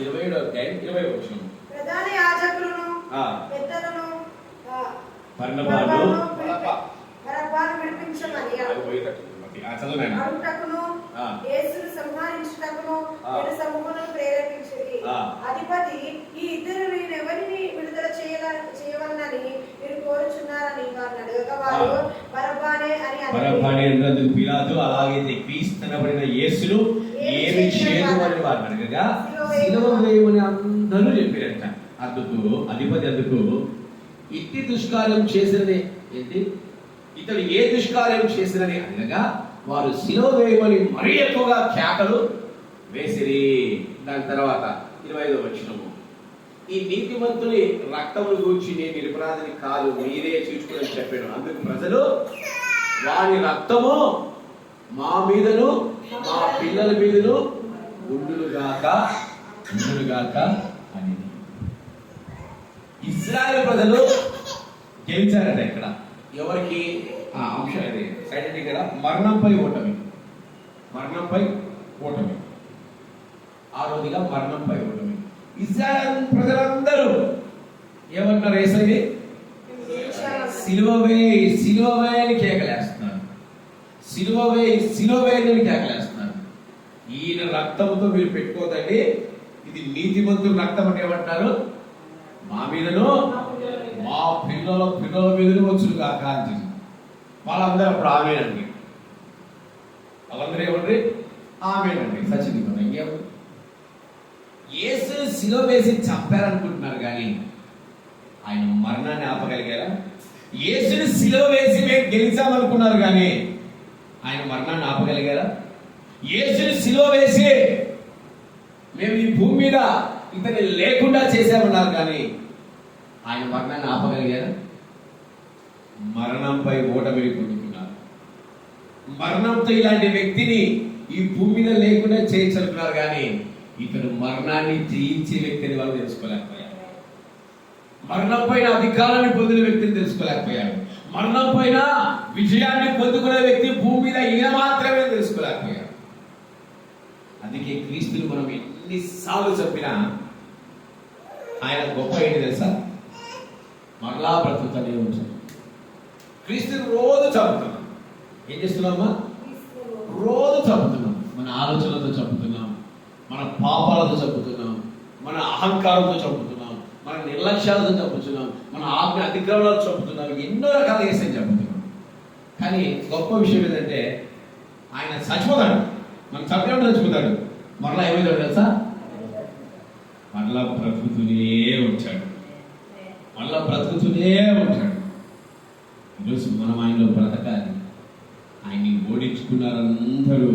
Speaker 1: 27వ అధ్యాయం 20వ వచనము.
Speaker 2: ప్రధాన యాజకులను పెద్దలను బరబ్బను విడిపించమని అడుగుటకును యేసును సంహరించుటకును సమూహమును ప్రేరేపించింది. అధిపతి ఈ ఇద్దరు ఎవరిని విడుదల చేయవలనని మీరు కోరుచున్నారని వారిని అడగగా వారు బరబ్బనే అని
Speaker 1: పిలాతు అలాగైతే క్రీస్తునబడిన యేసును ఏమి చేయదు అని వారిని అడగగా సిలువ వేయమని అందరూ చెప్పారంట. అధిపతి అందుకు ఇట్టి దుష్కార్యం చేసినది ఏంటి, ఇతడు ఏ దుష్కార్యం చేసినని అనగా వారు సిలువ వేయమని మరీ ఎక్కువగా కేకలు వేసిరి. దాని తర్వాత 25వ వచనము, ఈ నీతిమంతుని రక్తమును గూర్చి నేను నిరపరాధిని కాదు, మీరే చూసుకుని చెప్పాను. అందుకు ప్రజలు వారి రక్తము మా మీదను మా పిల్లల మీదను ఉండునుగాక అని. ఇశ్రాయేలు ప్రజలు గెలిచారట. ఇక్కడ ఎవరికి ఆ అంశం ఇది సైడ్ కదా, మరణంపై ఓటమి. ఆరోదిగా మరణంపై ఓటమి. ఇశ్రాయేలు ప్రజలందరూ ఏమంటారు? యేసయ్యని సిలువవే అని కేకలేస్తున్నారు. సిలువవే అని కేకలేస్తున్నారు. ఈయన రక్తంతో మీరు పెట్టుకోదండి, ఇది నీతిమంతుల రక్తం అంటే ఏమంటారు? మా మీదను మా పిల్లల మీదను వచ్చును కాక అని. వాళ్ళందరూ అప్పుడు ఆమేనండి. వాళ్ళందరూ ఏమండి? ఆమేనండి. సచిన్ ఇంకేమో యేసుని సిలువ వేసి చంపారనుకుంటున్నారు కానీ ఆయన మరణాన్ని ఆపగలిగారా? యేసుని సిలువ వేసి మేము గెలిచామనుకున్నారు కానీ ఆయన మరణాన్ని ఆపగలిగారా? యేసుని సిలువ వేసి మేము ఈ భూమి మీద ఇతన్ని లేకుండా చేశామన్నారు కానీ ఆయన మరణాన్ని ఆపగలిగారా? మరణంపై ఓటమిని పొందుకున్నారు. మరణంతో ఇలాంటి వ్యక్తిని ఈ భూమి మీద లేకుండా చేయించుకున్నారు కానీ ఇతను మరణాన్ని జయించే వ్యక్తిని వాళ్ళు తెలుసుకోలేకపోయారు. మరణం పైన అధికారాన్ని పొందిన వ్యక్తిని తెలుసుకోలేకపోయాడు. మరణం పైన విజయాన్ని పొందుకునే వ్యక్తి భూమి మీద ఈయన మాత్రమే తెలుసుకోలేకపోయాడు. అందుకే క్రీస్తుని మనం ఎన్నిసార్లు చెప్పినా ఆయన గొప్ప ఏంటి తెలుసా? మరలా బ్రతుకుతూనే ఉంటాడు. క్రీస్తుని రోజు చంపుతున్నాం. ఏం చేస్తున్నామా? రోజు చంపుతున్నాం. మన ఆలోచనలతో చంపుతున్నాం, మన పాపాలతో చంపుతున్నాం, మన అహంకారంతో చంపుతున్నాం, మన నిర్లక్ష్యాలతో చంపుతున్నాం, మన ఆజ్ఞ అతిక్రమణాలు చంపుతున్నాం, ఎన్నో రకాల చేస్తే చంపుతున్నాం. కానీ గొప్ప విషయం ఏంటంటే ఆయన చచ్చిపోతాడు. మనం చంపినప్పుడు చచ్చిపోతాడు. మరలా ఏమైందో తెలుసా? మరలా బ్రతుకుతూనే ఉంటాడు. ఈరోజు మనం ఆయనలో బ్రతకాలి. ఆయన్ని ఓడించుకున్నారు అందరూ.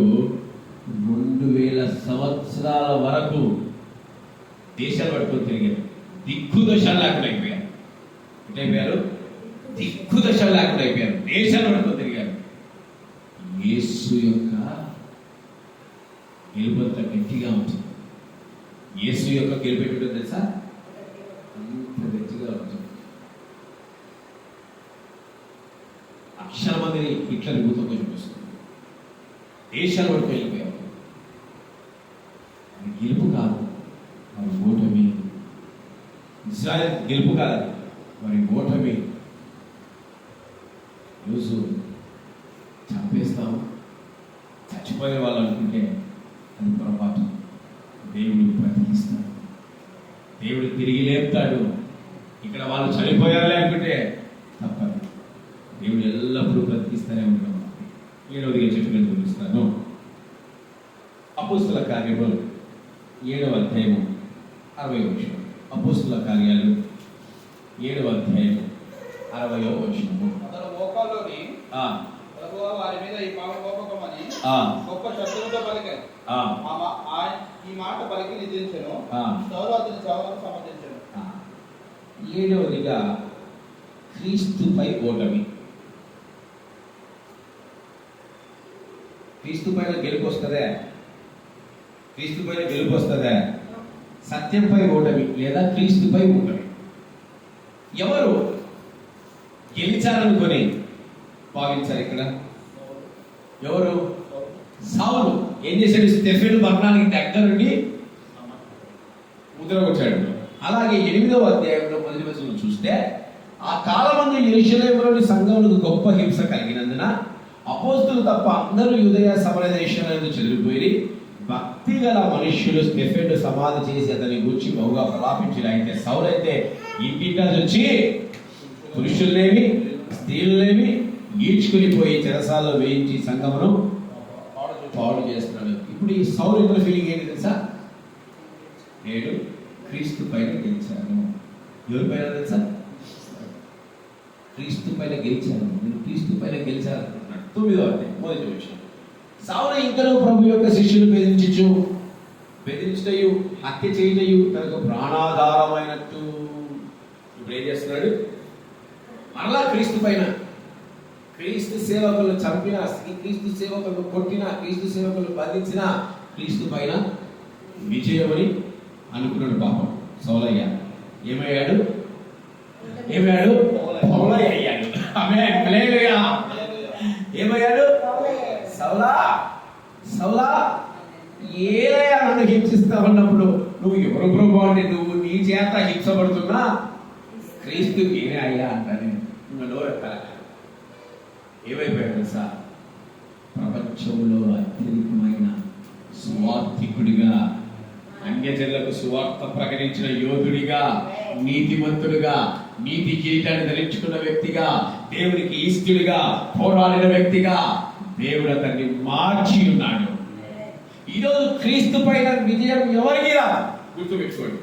Speaker 1: 2000 సంవత్సరాల వరకు దేశాలు పట్టుకొని తిరిగారు. దిక్కుదశలు లేకుండా అయిపోయారు. దిక్కుదశలు లేకుండా అయిపోయారు. దేశాలు పట్టుకొని తిరిగారు. యేసు యొక్క గెలుపంత గట్టిగా ఉంటుంది. యేసు యొక్క గెలుపెట్టు తెలుసా? అంత గట్టిగా ఉంటుంది. అక్షర మందిని హిట్లర్ భూతంగా చూపిస్తుంది. దేశాలు పట్టుకు వెళ్ళిపోయారు. అది గెలుపు కాదు, మరి ఓటమి. ఇశ్రాయేల్ గెలుపు కాదు, మరి ఓటమి. ఈరోజు చంపేస్తాం, చచ్చిపోయే వాళ్ళు అనుకుంటే అది పొరపాటు. దేవుడు బ్రతికిస్తాడు, దేవుడు తిరిగి లేపుతాడు. ఇక్కడ వాళ్ళు చనిపోయారు అనుకుంటే తప్పదు. దేవుడు ఎల్లప్పుడూ బ్రతికిస్తూనే ఉంటాడు. 7వ చెట్టుని చూపిస్తాను. అపోస్తుల కార్యములు 7వ అధ్యాయము 60వ వచనం. అపోస్తుల కార్యాలు 7వ అధ్యాయము 60వ వచనము.
Speaker 3: అతను మోకాల్లోని ప్రభువా వారి మీద ఈ పాప కోపకమని గొప్ప శబ్దంతో పలికారు. ఈ మాట పలికి నిధించెను. సౌలు అతని సేవలను సమర్థించెను.
Speaker 1: 7వదిగా క్రీస్తుపై ఓటమి. క్రీస్తు పైన గెలుపు వస్తుందా? సత్యంపై ఓటమి లేదా క్రీస్తుపై ఓటమి. ఎవరు గెలిచారనుకొని భావించారు? ఇక్కడ ఎవరు? సౌలు. ఏం చేశాడు? స్టెఫెను మరణానికి దగ్గరుండి ముద్రగొచ్చాడు. అలాగే 8వ అధ్యాయంలో మొదటి వచనం చూస్తే, ఆ కాలమందు యెరూషలేములోని సంఘములకు గొప్ప హింస కలిగినందున అపోస్తులు తప్ప అందరూ యూదయ సమరయ దేశాలను చెదిరిపోయి భక్తి గల మనుష్యులు స్టెఫెను సమాధి చేసి అతని గురించి బహుగా ప్రలాపించారు. అయితే సౌలు అయితే ఇంటింటా వచ్చి పురుషులనేమి స్త్రీలనేమి ఈడ్చుకుని పోయి చెరసాల్లో వేయించి సంఘమును పాడు చేస్తున్నాడు. ఇప్పుడు ఈ సౌలు యొక్క ఫీలింగ్ ఏంటి తెలుసా? నేను క్రీస్తు పైన గెలిచాను. ఎవరి పైన తెలుసా? క్రీస్తు పైన గెలిచాను. నేను క్రీస్తు పైన గెలిచాను అనుకుంటున్నాడు. 9వ అధ్యాయం మొదటి వచనం. సౌలు ఇంకనూ ప్రభు యొక్క శిష్యులు బెదిరించుచు బెదిరించటయు, హత్య చేయటయు తనకు ప్రాణాధారమైనట్టు. ఇప్పుడు ఏం చేస్తున్నాడు? మరలా క్రీస్తు పైన, క్రీస్తు సేవకులు చంపిన, క్రీస్తు సేవకులు కొట్టిన, క్రీస్తు సేవకులు బంధించిన క్రీస్తు పైన విజయమని అనుకున్నాడు పాపం సౌలయ్య. ఏమయ్యాడు? పౌలయ్య అయ్యాడు. ఏమయ్యాడు? సౌలా ఏదయ్యా నన్ను హింసిస్తా ఉన్నప్పుడు నువ్వు ఎవరు ప్రభు అంటే నువ్వు నీ చేత హింసపడుతున్నా క్రీస్తు నేనే అయ్యా అంటానే. ఏమైపోయాడు సార్? ప్రపంచంలో అత్యధికమైన సువార్థికుడిగా, అన్యజనులకు సువార్త ప్రకటించిన యోధుడిగా, నీతిమంతుడిగా, నీతి కిరీటాన్ని ధరించుకున్న వ్యక్తిగా, దేవునికి ఇష్టుడిగా పోరాడిన వ్యక్తిగా దేవుడు అతన్ని మార్చి ఉన్నాడు. ఈరోజు క్రీస్తు పైన విజయం ఎవరికి రాదు, గుర్తుపెట్టుకోండి.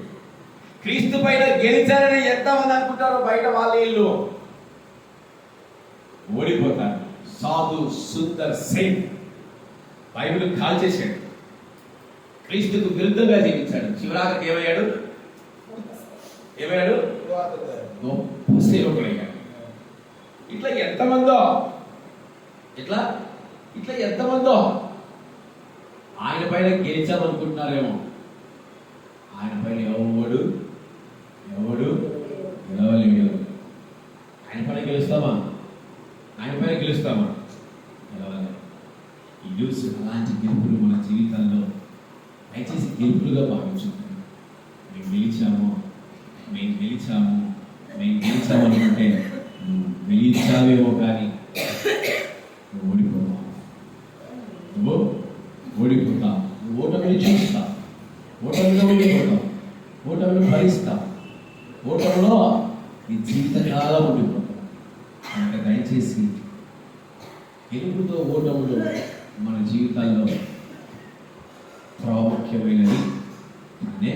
Speaker 1: క్రీస్తు పైన గెలిచారని ఎంతమంది అనుకుంటారో బయట వాళ్ళ ఇల్లు ఓడిపోతారు. సాధు సుందర్ సింగ్ బైబిల్ కాల్ చేశాడు, క్రీస్తుకు విరుద్ధంగా జీవించాడు. చివరాకి ఏమయ్యాడు? గొప్ప సేవకుడయ్యాడు. ఇట్లా ఎంతమందో ఆయన పైన గెలిచామనుకుంటున్నారేమో. ఆయన పైన ఎవడు గెలవలేడు. ఆయన పైన గెలుస్తామా? గెలవాలి. ఈరోజు అలాంటి గెలుపులు మన జీవితాల్లో దయచేసి గెలుపులుగా భావించుకుంటాం. మేము గెలిచాము అనుకుంటే నువ్వు గెలిచావేమో కానీ నువ్వు ఓడిపోతావు. నువ్వు ఓటమిని చూస్తావు, ఓటమిలో ఉండిపోతావు, ఓటమిని భరిస్తావు, ఓటమిలో నీ జీవితకాలం ఉండిపోతావు. కనుక దయచేసి గెలుపుతో ఓటములు మన జీవితాల్లో ప్రాముఖ్యమైనది అనే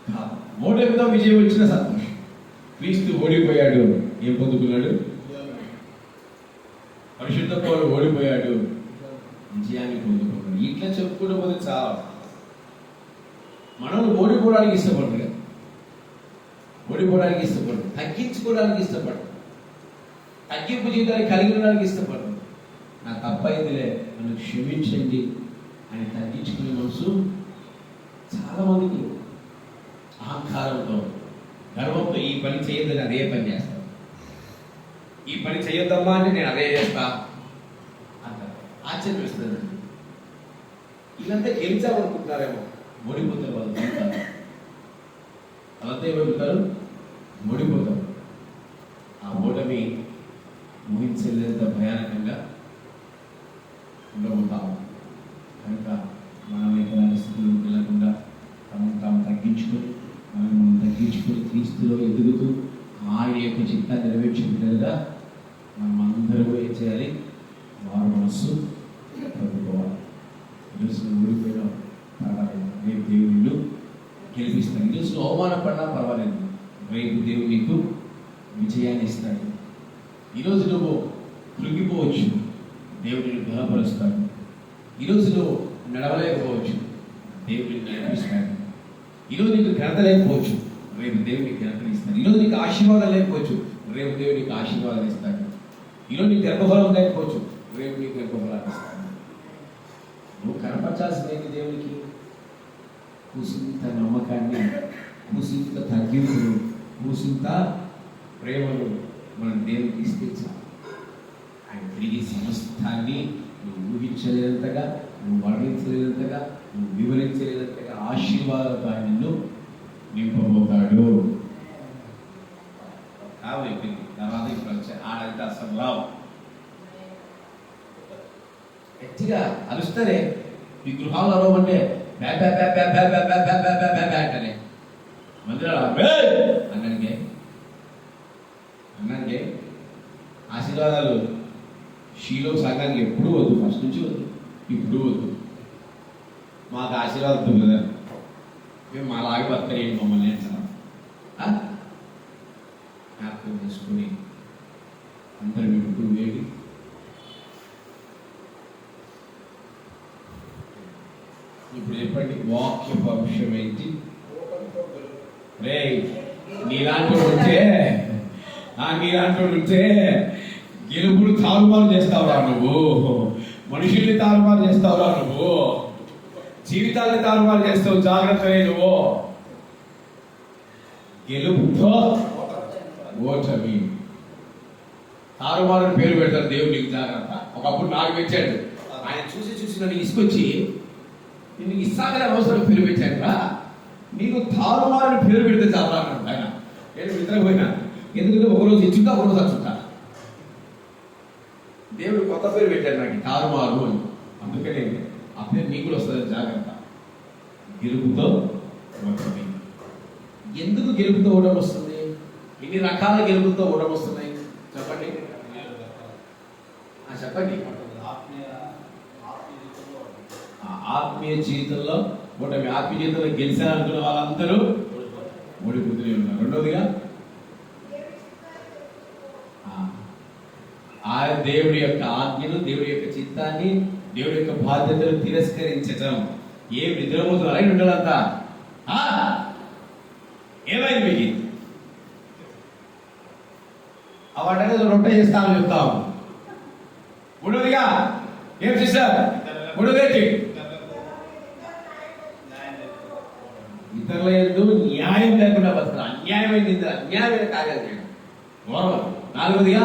Speaker 1: కాదు. ఓటమితో విజయం వచ్చిన సంతోషం. క్రీస్తు ఓడిపోయాడు, ఏం పొందుకున్నాడు? పరిశుద్ధ పౌలు ఓడిపోయాడు, విజయాన్ని పొందుకున్నాడు. ఇట్లా చెప్పుకుంటూ పోతే చాలా. మనం ఓడిపోవడానికి ఇష్టపడరు, తగ్గించుకోవడానికి ఇష్టపడరు, తగ్గింపు జీవితాన్ని కలిగి ఉండడానికి ఇష్టపడరు. నా తప్పైందిలే, నన్ను క్షమించండి అని తగ్గించుకునే మనసు చాలా మందికి. అహంకారంతో, గర్వంతో ఈ పని చేయొద్దని అదే పని చేస్తాను, ఈ పని చేయొద్దమ్మా అంటే నేను అదే చేస్తా అంటారు. ఆశ్చర్యం వేస్తుంది. వీళ్ళంతా గెలిచామనుకుంటున్నారేమో, ఓడిపోతారు వాళ్ళు జీవితాలు. వాళ్ళంతా ఏమైపోతారు? ఓడిపోతారు. ఆ ఓటమి ఊహించలేనంత భయానకంగా ఉండబోతాము. కనుక మనం ఎలాంటి స్థితిలోకి వెళ్ళకుండా తాము తగ్గించుకొని క్రీస్తులో ఎదుగుతూ ఆయన యొక్క చిత్తాన్ని నెరవేర్చుకుంటారుగా మనం అందరూ ఏం చేయాలి? వారి మనస్సు పడుకోవాలి. ఈరోజు ఊడిపోయినా పర్వాలేదు, రేపు దేవుళ్ళు గెలిపిస్తాడు. ఈరోజు అవమానపడినా పర్వాలేదు, రేపు దేవుడు నీకు విజయాన్ని ఇస్తాడు. ఈరోజు నువ్వు కృంగిపోవచ్చు, దేవుడిని బలపరుస్తాడు. ఈరోజు నువ్వు నడవలేకపోవచ్చు, దేవుడిని నడిపిస్తాడు. ఈరోజు నీకు ఘనత లేకపోవచ్చు, రేపు దేవుడికి ఘనతను ఇస్తాడు. ఈరోజు నీకు ఆశీర్వాదం లేకపోవచ్చు, రేపు దేవుడికి ఆశీర్వాదం ఇస్తాడు. ఈరోజు నీకు గర్భఫలం లేకపోవచ్చు, రేపు నీకు గర్భఫలాన్ని ఇస్తాడు. నువ్వు కనపరచాల్సిందేంటి దేవుడికి? కూసింత నమ్మకాన్ని, కూసింత తగ్గింపులు, కూసింత ప్రేమను మనం దేవుడికి ఇస్తే చాలు. ఆయన తిరిగి సమస్తాన్ని నువ్వు ఊహించలేనంతగా, నువ్వు వర్ణించలేనంతగా, నువ్వు వివరించలేనంతగా ఆశీర్వాదాలతో ఆయన నిన్ను నింపబోతాడు. తర్వాత ఇప్పుడు వచ్చే ఆడంటే అసలు రావు. గట్టిగా అరుస్తారే, ఈ గృహాలు అరవమంటే అంటనే మందిరాలు అన్నానికి ఆశీర్వాదాలు షీలో సంఘానికి ఎప్పుడు వద్దు, ఫస్ట్ నుంచి వద్దు, ఇప్పుడు వద్దు. మాకు ఆశీర్వాదం కదా, మేము మా లాగి బతకలేండి మమ్మల్ని అంటున్నాం. జ్ఞాపకం చేసుకుని అందరు విడుతూ వేడి ఇప్పుడు చెప్పండి, వాక్యపు అంశం ఏంటి? రే, నీలాంటి ఉంటే గెలుపుడు తారుమారు చేస్తావురా నువ్వు, మనుషుల్ని తారుమారు చేస్తావురా నువ్వు, జీవితాన్ని తారుమారు చేస్తావు. జాగ్రత్త నువ్వు. గెలుపుతో ఓటమి. తారుమారు పేరు పెడతారు దేవుడు, నీకు జాగ్రత్త. ఒకప్పుడు నాకు పెట్టాడు ఆయన, చూసి నన్ను ఇసుకొచ్చి నేను ఇస్తాగనే అవసరం పేరు పెట్టాడు రా, నీకు తారుమారు పేరు పెడితే చాలా అన్నాడు ఆయన. నేను నిద్రపోయినా, ఎందుకంటే ఒకరోజు ఇచ్చుంటా, ఒకరోజు అచ్చుంటా. దేవుడు కొత్త పేరు పెట్టాడు నాకు, తారుమారు అని. అందుకనే ఆ పేరు నీకు కూడా వస్తుంది, జాగ్రత్త. గెలుపుతో ఓటమి. ఎందుకు గెలుపుతో ఓటమి వస్తుంది? ఇన్ని రకాల గెలుపుతో ఓటమి వస్తున్నాయి చెప్పండి. చెప్పండి. ఆత్మీయ జీవితంలో ఓటమి. ఆత్మీయ జీవితంలో గెలిచారనుకున్న వాళ్ళందరూ ఓడిపోతూనే ఉన్నారు. రెండోదిగా ఆ దేవుడి యొక్క ఆజ్ఞను, దేవుడి యొక్క చిత్తాన్ని, దేవుడి యొక్క బాధ్యతను తిరస్కరించటం. ఏం నిద్రపోతున్నారు అయి ఉండాలంతా? ఏమైంది మీకు? వాటనే రొట్టె చేస్తామని చెప్తాము. మూడోదిగా ఏం చేశారు? మూడోదేంటి? ఇతరుల యందు న్యాయం లేకుండా బతుకుతారు. అన్యాయమైన కార్యాలు చేయడం. నాలుగోదిగా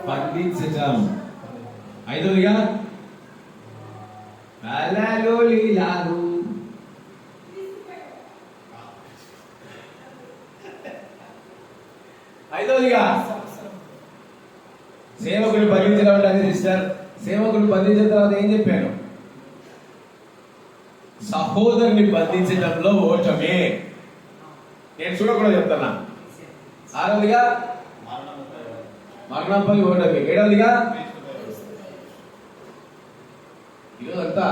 Speaker 1: బంధించటం. ఐదోదిగా లీలాలు. ఐదోదిగా సేవకుడు బంధించడం అంటే సిస్టర్, సేవకుడు బంధించిన తర్వాత ఏం చెప్పాను? సహోదరుని బంధించడంలో ఓటమే. నేను చూడకూడదు చెప్తున్నా. ఆరవదిగా మరణంపై ఓటమి. ఏడవదిగా ఈరోజంతా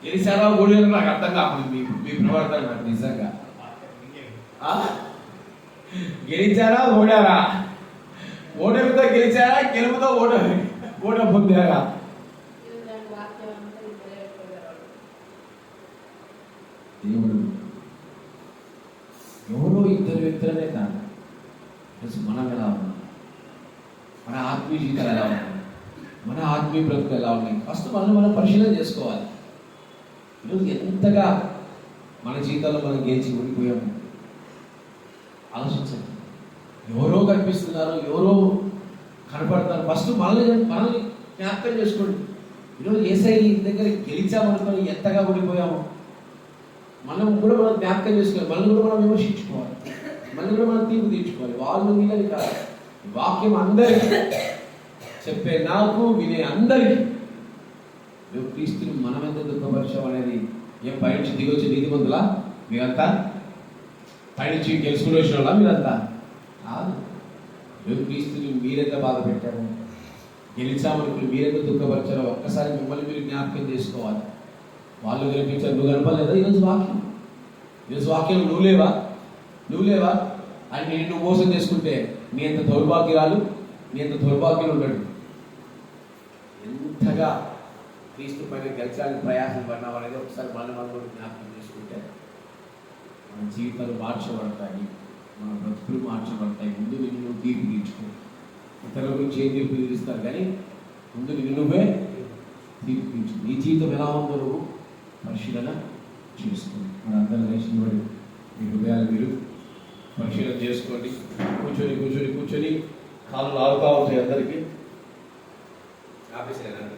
Speaker 1: గెలిచారా ఓడినా నాకు అర్థం కాకుండా మీ ప్రవర్తన నాకు నిజంగా. గెలిచారా ఓడారా? ఓటమితో గెలిచారా? గెలుపుతో ఓట పొందారా? దేవుడు ఎవరో ఇద్దరు వ్యక్తులనే కాదు, మనం ఎలా ఉన్నాం, మన ఆత్మీయ జీవితాలు ఎలా ఉన్నాయి, మన ఆత్మీయ బ్రతుకులు ఎలా ఉన్నాయి, ఫస్ట్ మనం పరిశీలన చేసుకోవాలి. ఈరోజు ఎంతగా మన జీవితాల్లో మనం గెలిచి ఓడిపోయాము ఆలోచించండి. ఎవరో కనిపిస్తున్నారు, ఎవరో కనపడతారు. ఫస్ట్ మనల్ని జ్ఞాపకం చేసుకోండి. ఈరోజు యేసయ్య దగ్గర గెలిచామనుకో ఎంతగా ఓడిపోయాము మనం జ్ఞాపకం చేసుకోవాలి. మనం విమర్శించుకోవాలి, మనం తీర్పు తీర్చుకోవాలి. వాళ్ళు వీళ్ళని కాదు, వాక్యం అందరికీ చెప్పే, నాకు వినే అందరికీ. క్రీస్తుని మనం ఎంత దుఃఖపరిచాం అనేది ఏం పైనుంచి దిగొచ్చి నీతిమంతులా మీరంతా? పైనుంచి గెలుచుకుని వచ్చిన వాళ్ళ మీరంతా? క్రీస్తుని మీరెంత బాధ పెట్టారు, గెలిచామనుకుని మీరెంత దుఃఖపరిచారో ఒక్కసారి మిమ్మల్ని మీరు జ్ఞాపకం చేసుకోవాలి. వాళ్ళు కనిపించారు, నువ్వు కనపడలేదా? ఈరోజు వాక్యం నువ్వు లేవా అని నేను మోసం చేసుకుంటే నీ ఎంత దౌర్భాగ్యురాలు, నీ ఎంత దౌర్భాగ్యులు ఉండడు. ఎంతగా క్రీస్తు పైన గెలిచాలని ప్రయాసం పడినావు అనేది ఒకసారి మనం జ్ఞాపకం చేసుకుంటే మన జీవితాలు మార్చబడతాయి, మన బ్రతుకులు మార్చబడతాయి. ముందు నిన్ను తీర్పు తీర్చుకో. ఇతరుల గురించి ఏం తీర్పు తీరుస్తారు, కానీ ముందు నువ్వే తీర్పు తీర్చు. నీ జీవితం ఎలా ఉందో నువ్వు పరిశీలన చేసుకోండి. మన అందరం లేచిన మీ హృదయాలు మీరు పరిశీలన చేసుకోండి. కూర్చొని కాళ్ళు లాగుతూ ఉంటాయి అందరికీ. ఆపేసేయాలి.